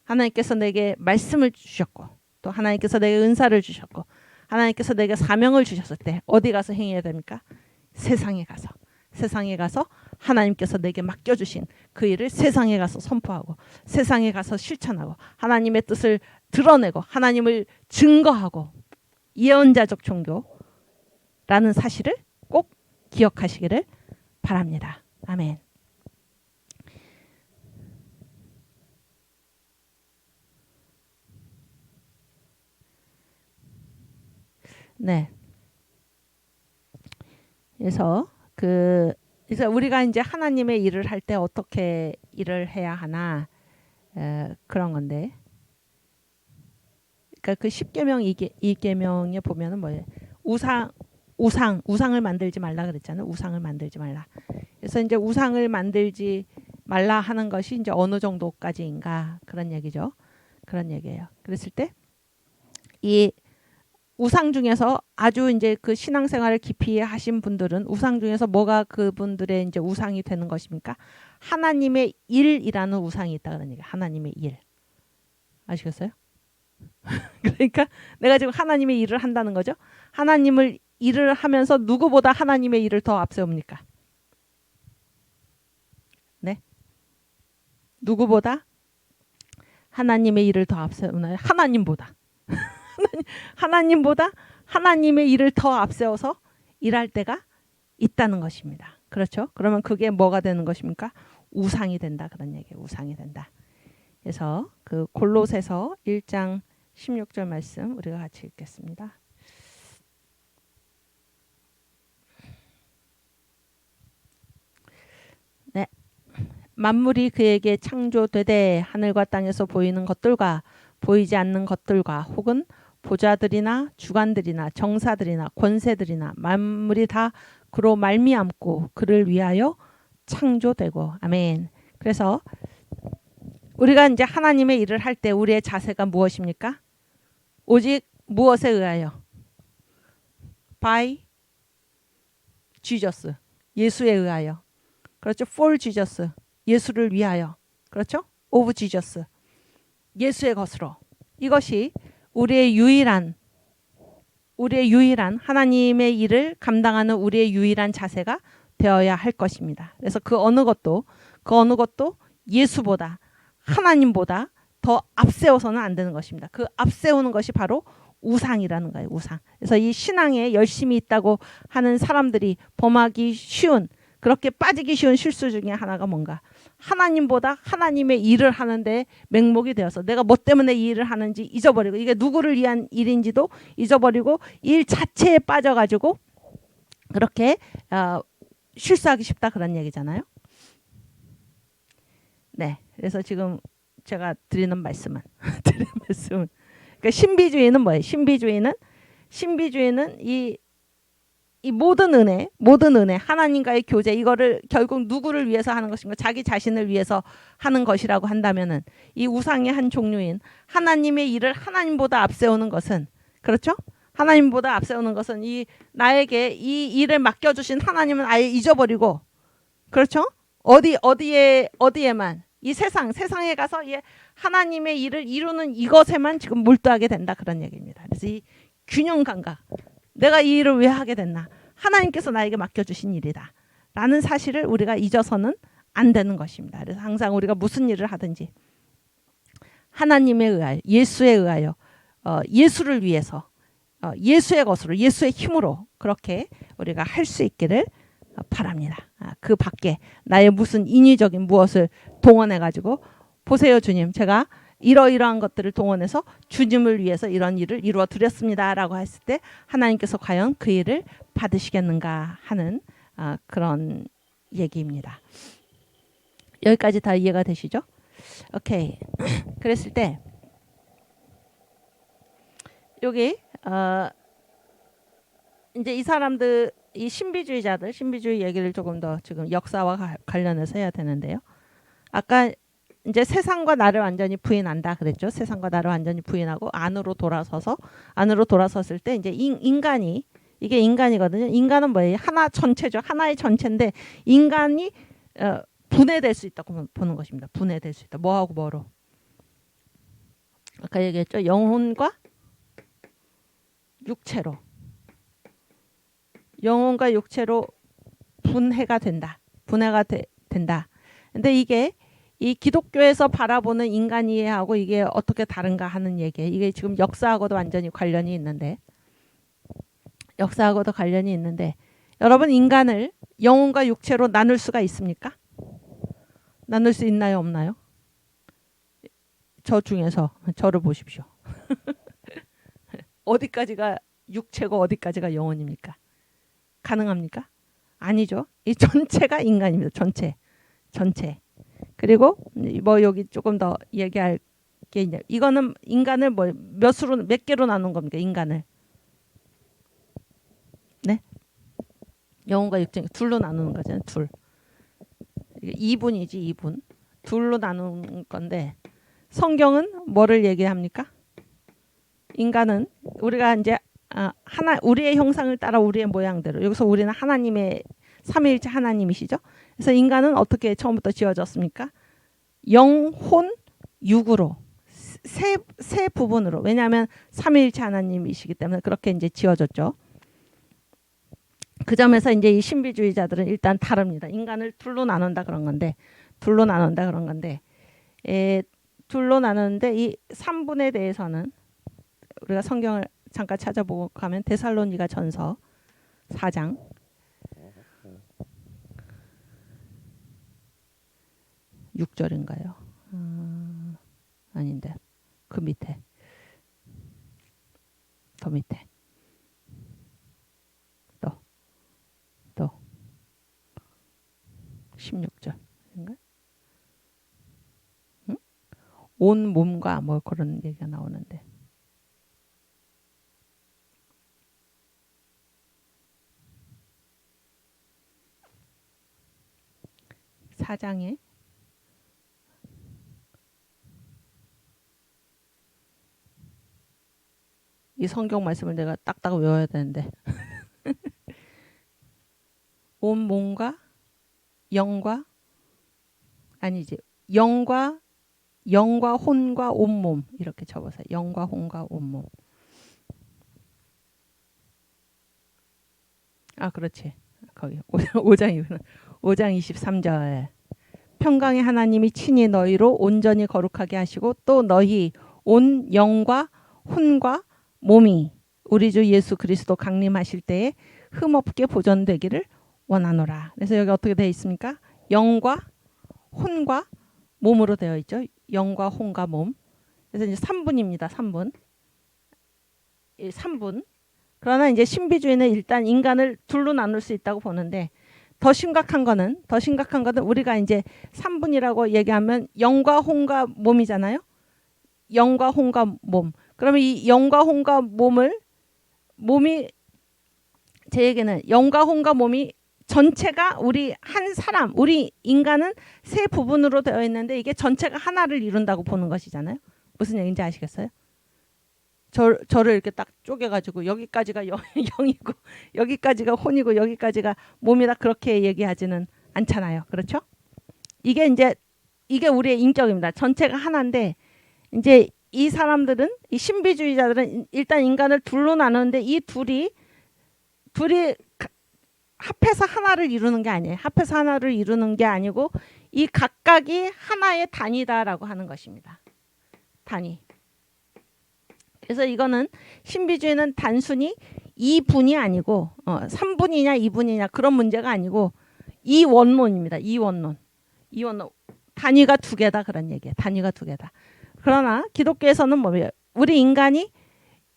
하나님께서 내게 말씀을 주셨고, 또 하나님께서 내게 은사를 주셨고, 하나님께서 내게 사명을 주셨을 때 어디 가서 행해야 됩니까? 세상에 가서 하나님께서 내게 맡겨주신 그 일을 세상에 가서 선포하고, 세상에 가서 실천하고, 하나님의 뜻을 드러내고, 하나님을 증거하고, 예언자적 종교라는 사실을 꼭 기억하시기를 바랍니다. 아멘. 네. 그래서 우리가 이제 하나님의 일을 할 때 어떻게 일을 해야 하나 그런 건데, 그러니까 그 10계명 2계명에 보면은 뭐예요? 우상을 만들지 말라 그랬잖아요. 우상을 만들지 말라. 그래서 이제 우상을 만들지 말라 하는 것이 이제 어느 정도까지인가 그런 얘기죠. 그런 얘기예요. 그랬을 때 이 우상 중에서 아주 이제 그 신앙생활을 깊이 하신 분들은 우상 중에서 뭐가 그분들의 이제 우상이 되는 것입니까? 하나님의 일이라는 우상이 있다 그런 얘기. 하나님의 일. 아시겠어요? 그러니까 내가 지금 하나님의 일을 한다는 거죠. 하나님을 일을 하면서 누구보다 하나님의 일을 더 앞세웁니까? 네. 누구보다 하나님의 일을 더 앞세우나요? 하나님보다 하나님의 일을 더 앞세워서 일할 때가 있다는 것입니다. 그렇죠? 그러면 그게 뭐가 되는 것입니까? 우상이 된다 그런 얘기예요. 우상이 된다. 그래서 그 골로새서 1장 16절 말씀 우리가 같이 읽겠습니다. 네. 만물이 그에게 창조되되 하늘과 땅에서 보이는 것들과 보이지 않는 것들과 혹은 보좌들이나 주관들이나 정사들이나 권세들이나 만물이 다 그로 말미암고 그를 위하여 창조되고. 아멘. 그래서 우리가 이제 하나님의 일을 할 때 우리의 자세가 무엇입니까? 오직 무엇에 의하여? By Jesus. 예수에 의하여. 그렇죠? For Jesus. 예수를 위하여. 그렇죠? Of Jesus. 예수의 것으로. 이것이 우리의 유일한 우리의 유일한 하나님의 일을 감당하는 우리의 유일한 자세가 되어야 할 것입니다. 그래서 그 어느 것도 예수보다 하나님보다 더 앞세워서는 안 되는 것입니다. 그 앞세우는 것이 바로 우상이라는 거예요. 우상. 그래서 이 신앙에 열심히 있다고 하는 사람들이 범하기 쉬운, 그렇게 빠지기 쉬운 실수 중에 하나가 뭔가, 하나님보다 하나님의 일을 하는데 맹목이 되어서 내가 뭐 때문에 이 일을 하는지 잊어버리고, 이게 누구를 위한 일인지도 잊어버리고 일 자체에 빠져가지고 그렇게 실수하기 쉽다, 그런 얘기잖아요. 네, 그래서 지금 제가 드리는 말씀은 그러니까 신비주의는 뭐예요? 신비주의는 이 모든 은혜, 하나님과의 교제, 이거를 결국 누구를 위해서 하는 것인가? 자기 자신을 위해서 하는 것이라고 한다면은, 이 우상의 한 종류인 하나님의 일을 하나님보다 앞세우는 것은, 그렇죠? 하나님보다 앞세우는 것은 이 나에게 이 일을 맡겨주신 하나님은 아예 잊어버리고, 그렇죠? 어디에만 이 세상에 가서 이 하나님의 일을 이루는 이것에만 지금 몰두하게 된다, 그런 얘기입니다. 그래서 이 균형 감각, 내가 이 일을 왜 하게 됐나? 하나님께서 나에게 맡겨주신 일이다 라는 사실을 우리가 잊어서는 안 되는 것입니다. 그래서 항상 우리가 무슨 일을 하든지 하나님에 의하여, 예수에 의하여, 예수를 위해서, 예수의 것으로, 예수의 힘으로 그렇게 우리가 할 수 있기를 바랍니다. 그 밖에 나의 무슨 인위적인 무엇을 동원해 가지고, 보세요 주님, 제가 이러이러한 것들을 동원해서 주님을 위해서 이런 일을 이루어 드렸습니다 라고 했을 때 하나님께서 과연 그 일을 받으시겠는가 하는 그런 얘기입니다. 여기까지 다 이해가 되시죠? 오케이. 그랬을 때 여기 이제 이 사람들, 이 신비주의자들, 신비주의 얘기를 조금 더 지금 역사와 관련해서 해야 되는데요. 아까 이제 세상과 나를 완전히 부인한다 그랬죠. 세상과 나를 완전히 부인하고 안으로 돌아섰을 때 이제 인간이, 이게 인간이거든요. 인간은 뭐예요? 하나 전체죠. 하나의 전체인데 인간이 분해될 수 있다고 보는 것입니다. 분해될 수 있다. 뭐하고 뭐로? 아까 얘기했죠. 영혼과 육체로. 영혼과 육체로 분해가 된다. 된다. 근데 이게 이 기독교에서 바라보는 인간 이해하고 이게 어떻게 다른가 하는 얘기예요. 이게 지금 역사하고도 완전히 관련이 있는데, 여러분, 인간을 영혼과 육체로 나눌 수가 있습니까? 나눌 수 있나요, 없나요? 저 중에서 저를 보십시오. 어디까지가 육체고 어디까지가 영혼입니까? 가능합니까? 아니죠. 이 전체가 인간입니다. 전체. 그리고 뭐 여기 조금 더 얘기할 게 있냐? 이거는 인간을 뭐 몇 개로 나눈 겁니까? 인간을. 네? 영혼과 육체 둘로 나누는 거잖아요. 둘. 2분이지 2분. 둘로 나누는 건데, 성경은 뭐를 얘기합니까? 인간은 우리가 이제 우리의 형상을 따라 우리의 모양대로, 여기서 우리는 하나님의 삼위일체 하나님이시죠. 그래서 인간은 어떻게 처음부터 지어졌습니까? 영, 혼, 육으로 세 부분으로. 왜냐하면 삼위일체 하나님이시기 때문에 그렇게 이제 지어졌죠. 그 점에서 이제 이 신비주의자들은 일단 다릅니다. 인간을 둘로 나눈다 그런 건데, 둘로 나누는데 이 3분에 대해서는 우리가 성경을 잠깐 찾아보고 가면 데살로니가 전서 4장 6절인가요? 아닌데 그 밑에, 더 밑에 또 16절인가? 응? 온 몸과 뭐 그런 얘기가 나오는데, 사장에 이 성경 말씀을 내가 딱딱 외워야 되는데 온 몸과 영과, 아니지, 영과 혼과 온몸, 이렇게 접어서 영과 혼과 온몸. 그렇지. 거기 5장 23절. 평강의 하나님이 친히 너희로 온전히 거룩하게 하시고 또 너희 온 영과 혼과 몸이 우리 주 예수 그리스도 강림하실 때에 흠없게 보존되기를 원하노라. 그래서 여기 어떻게 되어 있습니까? 영과 혼과 몸으로 되어 있죠. 영과 혼과 몸. 그래서 이제 3분입니다. 3분. 3분. 그러나 이제 신비주의는 일단 인간을 둘로 나눌 수 있다고 보는데 더 심각한 거는 우리가 이제 3분이라고 얘기하면 영과 혼과 몸이잖아요. 영과 혼과 몸. 그러면 이 영과 혼과 몸이 제 얘기는 영과 혼과 몸이 전체가 우리 한 사람, 우리 인간은 세 부분으로 되어 있는데 이게 전체가 하나를 이룬다고 보는 것이잖아요. 무슨 얘기인지 아시겠어요? 저를 이렇게 딱 쪼개가지고 여기까지가 영이고 여기까지가 혼이고 여기까지가 몸이다 그렇게 얘기하지는 않잖아요. 그렇죠? 이게 우리의 인격입니다. 전체가 하나인데 이제 이 사람들은 이 신비주의자들은 일단 인간을 둘로 나누는데 이 둘이 합해서 하나를 이루는 게 아니에요. 합해서 하나를 이루는 게 아니고 이 각각이 하나의 단위다라고 하는 것입니다. 단위. 그래서 이거는 신비주의는 단순히 2분이 아니고 3분이냐 2분이냐 그런 문제가 아니고 이원론입니다. 이원론. 단위가 두 개다 그런 얘기예요. 단위가 두 개다. 그러나 기독교에서는 뭐예요? 우리 인간이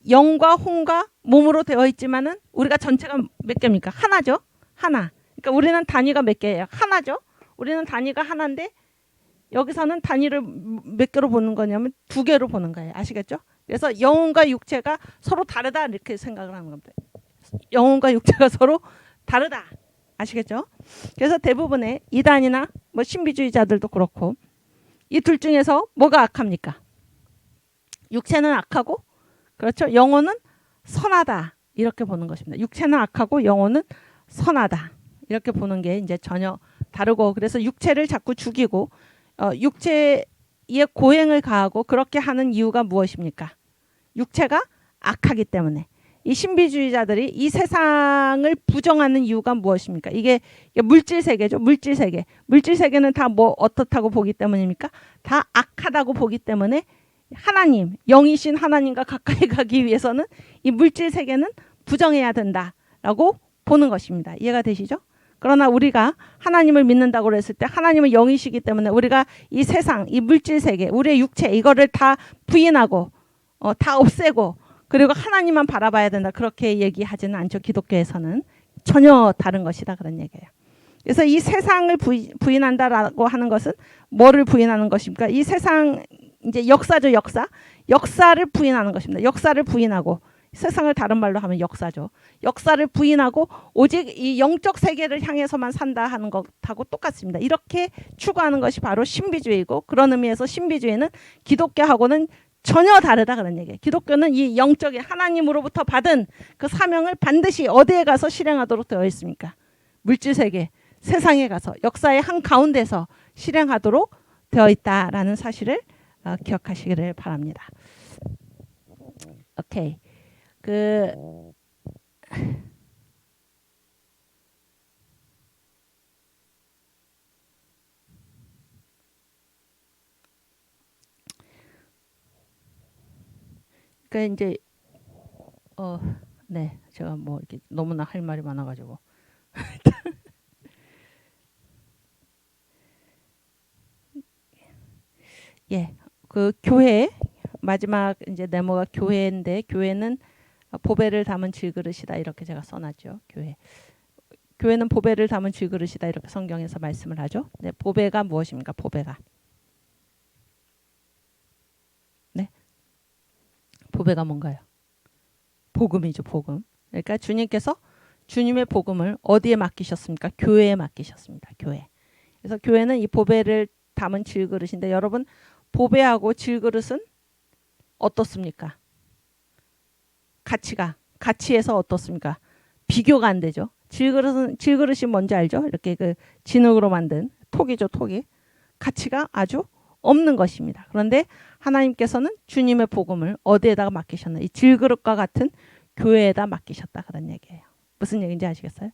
영과 혼과 몸으로 되어 있지만은 우리가 전체가 몇 개입니까? 하나죠. 하나. 그러니까 우리는 단위가 몇 개예요? 하나죠. 우리는 단위가 하나인데 여기서는 단위를 몇 개로 보는 거냐면 두 개로 보는 거예요. 아시겠죠? 그래서 영혼과 육체가 서로 다르다 이렇게 생각을 하는 겁니다. 영혼과 육체가 서로 다르다. 아시겠죠? 그래서 대부분의 이단이나 뭐 신비주의자들도 그렇고 이 둘 중에서 뭐가 악합니까? 육체는 악하고 그렇죠? 영혼은 선하다. 이렇게 보는 것입니다. 육체는 악하고 영혼은 선하다. 이렇게 보는 게 이제 전혀 다르고 그래서 육체를 자꾸 죽이고 육체에 고행을 가하고 그렇게 하는 이유가 무엇입니까? 육체가 악하기 때문에. 이 신비주의자들이 이 세상을 부정하는 이유가 무엇입니까? 이게 물질 세계죠. 물질 세계. 물질 세계는 다 뭐 어떻다고 보기 때문입니까? 다 악하다고 보기 때문에 하나님, 영이신 하나님과 가까이 가기 위해서는 이 물질 세계는 부정해야 된다라고 보는 것입니다. 이해가 되시죠? 그러나 우리가 하나님을 믿는다고 그랬을 때 하나님은 영이시기 때문에 우리가 이 세상, 이 물질 세계, 우리의 육체 이거를 다 부인하고 다 없애고 그리고 하나님만 바라봐야 된다. 그렇게 얘기하지는 않죠. 기독교에서는 전혀 다른 것이다. 그런 얘기예요. 그래서 이 세상을 부인한다라고 하는 것은 뭐를 부인하는 것입니까? 이 세상 이제 역사죠. 역사를 부인하는 것입니다. 역사를 부인하고 세상을 다른 말로 하면 역사죠. 역사를 부인하고 오직 이 영적 세계를 향해서만 산다 하는 것하고 똑같습니다. 이렇게 추구하는 것이 바로 신비주의고 그런 의미에서 신비주의는 기독교하고는 전혀 다르다 그런 얘기예요. 기독교는 이 영적인 하나님으로부터 받은 그 사명을 반드시 어디에 가서 실행하도록 되어 있습니까? 물질 세계, 세상에 가서 역사의 한 가운데서 실행하도록 되어 있다라는 사실을 기억하시기를 바랍니다. 오케이. 이제 네, 제가 뭐 이렇게 너무나 할 말이 많아가지고 예, 그 교회 마지막 이제 네모가 교회인데 교회는 보배를 담은 질그릇이다 이렇게 제가 써놨죠. 교회는 보배를 담은 질그릇이다 이렇게 성경에서 말씀을 하죠. 네, 보배가 무엇입니까? 보배가 네, 보배가 뭔가요? 복음이죠. 복음. 그러니까 주님께서 주님의 복음을 어디에 맡기셨습니까? 교회에 맡기셨습니다. 교회. 그래서 교회는 이 보배를 담은 질그릇인데 여러분 보배하고 질그릇은 어떻습니까? 가치에서 어떻습니까? 비교가 안 되죠. 질그릇이 뭔지 알죠? 이렇게 그 진흙으로 만든 톡이죠. 톡이. 가치가 아주 없는 것입니다. 그런데 하나님께서는 주님의 복음을 어디에다가 맡기셨나? 이 질그릇과 같은 교회에다 맡기셨다 그런 얘기예요. 무슨 얘기인지 아시겠어요?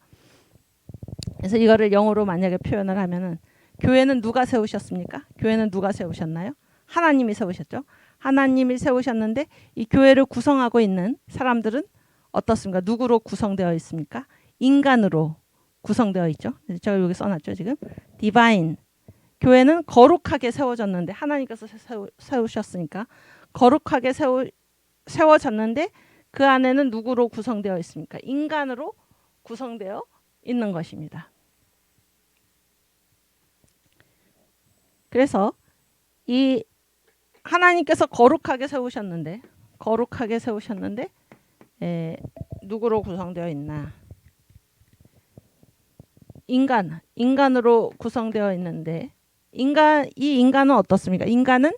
그래서 이거를 영어로 만약에 표현을 하면은 교회는 누가 세우셨습니까? 교회는 누가 세우셨나요? 하나님이 세우셨죠. 하나님이 세우셨는데 이 교회를 구성하고 있는 사람들은 어떻습니까? 누구로 구성되어 있습니까? 인간으로 구성되어 있죠. 제가 여기 써놨죠 지금. 디바인. 교회는 거룩하게 세워졌는데 하나님께서 세우셨으니까 거룩하게 세워졌는데 그 안에는 누구로 구성되어 있습니까? 인간으로 구성되어 있는 것입니다. 그래서 이 하나님께서 거룩하게 세우셨는데 누구로 구성되어 있나? 인간으로 구성되어 있는데 이 인간은 어떻습니까? 인간은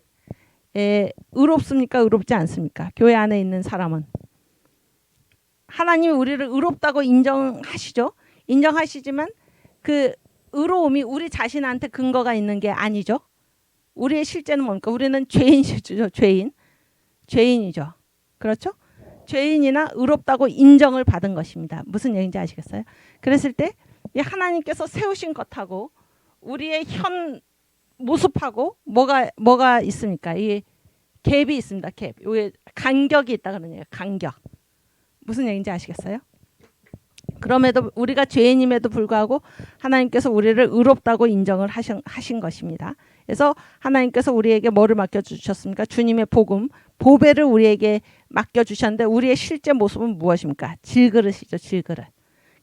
의롭습니까? 의롭지 않습니까? 교회 안에 있는 사람은 하나님이 우리를 의롭다고 인정하시죠. 인정하시지만 그 의로움이 우리 자신한테 근거가 있는 게 아니죠. 우리의 실제는 뭡니까? 우리는 죄인이죠. 죄인이죠. 그렇죠? 죄인이나 의롭다고 인정을 받은 것입니다. 무슨 얘기인지 아시겠어요? 그랬을 때 이 하나님께서 세우신 것하고 우리의 현 모습하고 뭐가 있습니까? 이 갭이 있습니다. 갭. 여기 간격이 있다 그러네요. 간격. 무슨 얘기인지 아시겠어요? 그럼에도 우리가 죄인임에도 불구하고 하나님께서 우리를 의롭다고 인정을 하신 것입니다. 그래서 하나님께서 우리에게 뭐를 맡겨주셨습니까? 주님의 복음, 보배를 우리에게 맡겨주셨는데 우리의 실제 모습은 무엇입니까? 질그릇이죠. 질그릇.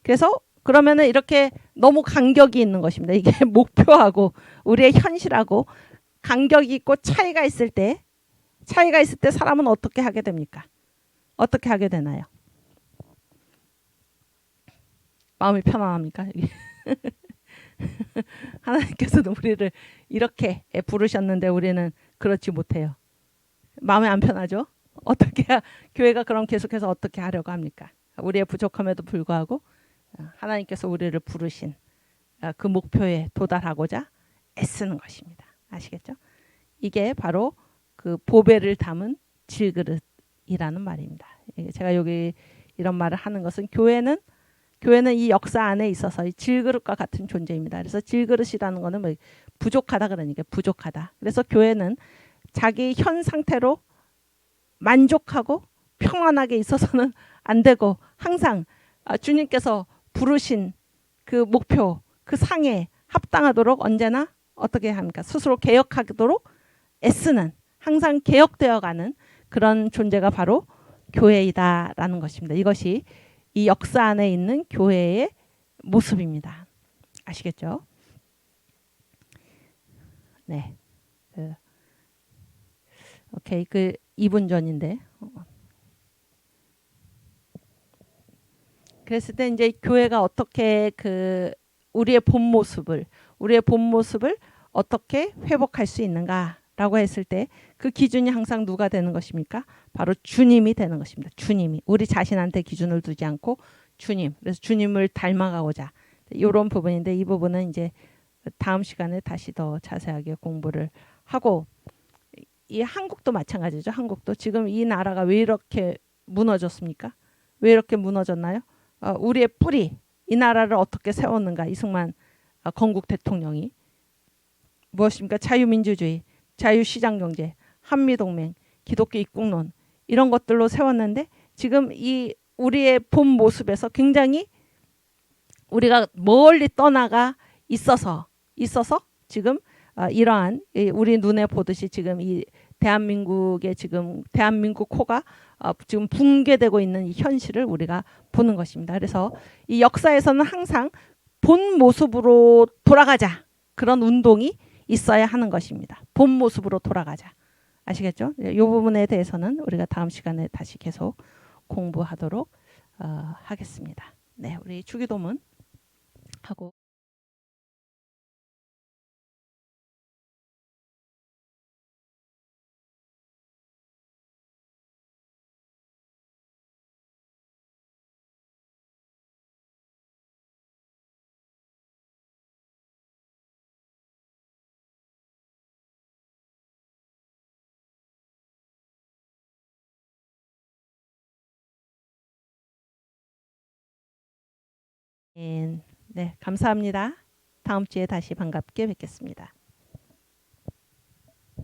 그래서 그러면은 이렇게 너무 간격이 있는 것입니다. 이게 목표하고 우리의 현실하고 간격이 있고 차이가 있을 때 사람은 어떻게 하게 됩니까? 어떻게 하게 되나요? 마음이 편안합니까? 하나님께서도 우리를 이렇게 부르셨는데 우리는 그렇지 못해요. 마음이 안 편하죠? 어떻게 교회가 그럼 계속해서 어떻게 하려고 합니까? 우리의 부족함에도 불구하고 하나님께서 우리를 부르신 그 목표에 도달하고자 애쓰는 것입니다. 아시겠죠? 이게 바로 그 보배를 담은 질그릇이라는 말입니다. 제가 여기 이런 말을 하는 것은 교회는 이 역사 안에 있어서 이 질그릇과 같은 존재입니다. 그래서 질그릇이라는 거는 뭐 부족하다 그러니까 부족하다. 그래서 교회는 자기 현 상태로 만족하고 평안하게 있어서는 안 되고 항상 주님께서 부르신 그 목표, 그 상에 합당하도록 언제나 어떻게 합니까? 스스로 개혁하도록 애쓰는 항상 개혁되어가는 그런 존재가 바로 교회이다라는 것입니다. 이것이 이 역사 안에 있는 교회의 모습입니다. 아시겠죠? 네. 오케이. 2분 전인데. 그랬을 때 이제 교회가 어떻게 우리의 본 모습을 어떻게 회복할 수 있는가라고 했을 때 그 기준이 항상 누가 되는 것입니까? 바로 주님이 되는 것입니다. 주님이 우리 자신한테 기준을 두지 않고 주님. 그래서 주님을 닮아가고자 이런 부분인데 이 부분은 이제 다음 시간에 다시 더 자세하게 공부를 하고 이 한국도 마찬가지죠. 한국도 지금 이 나라가 왜 이렇게 무너졌습니까? 왜 이렇게 무너졌나요? 우리의 뿌리 이 나라를 어떻게 세웠는가 이승만 건국 대통령이 무엇입니까? 자유민주주의, 자유시장경제, 한미동맹, 기독교 입국론 이런 것들로 세웠는데 지금 이 우리의 본 모습에서 굉장히 우리가 멀리 떠나가 있어서 지금 이러한 우리 눈에 보듯이 지금 이 대한민국의 지금 대한민국 코가 지금 붕괴되고 있는 이 현실을 우리가 보는 것입니다. 그래서 이 역사에서는 항상 본 모습으로 돌아가자 그런 운동이 있어야 하는 것입니다. 본 모습으로 돌아가자. 아시겠죠? 이 부분에 대해서는 우리가 다음 시간에 다시 계속 공부하도록 하겠습니다. 네, 우리 주기도문 하고. 네, 감사합니다. 다음 주에 다시 반갑게 뵙겠습니다.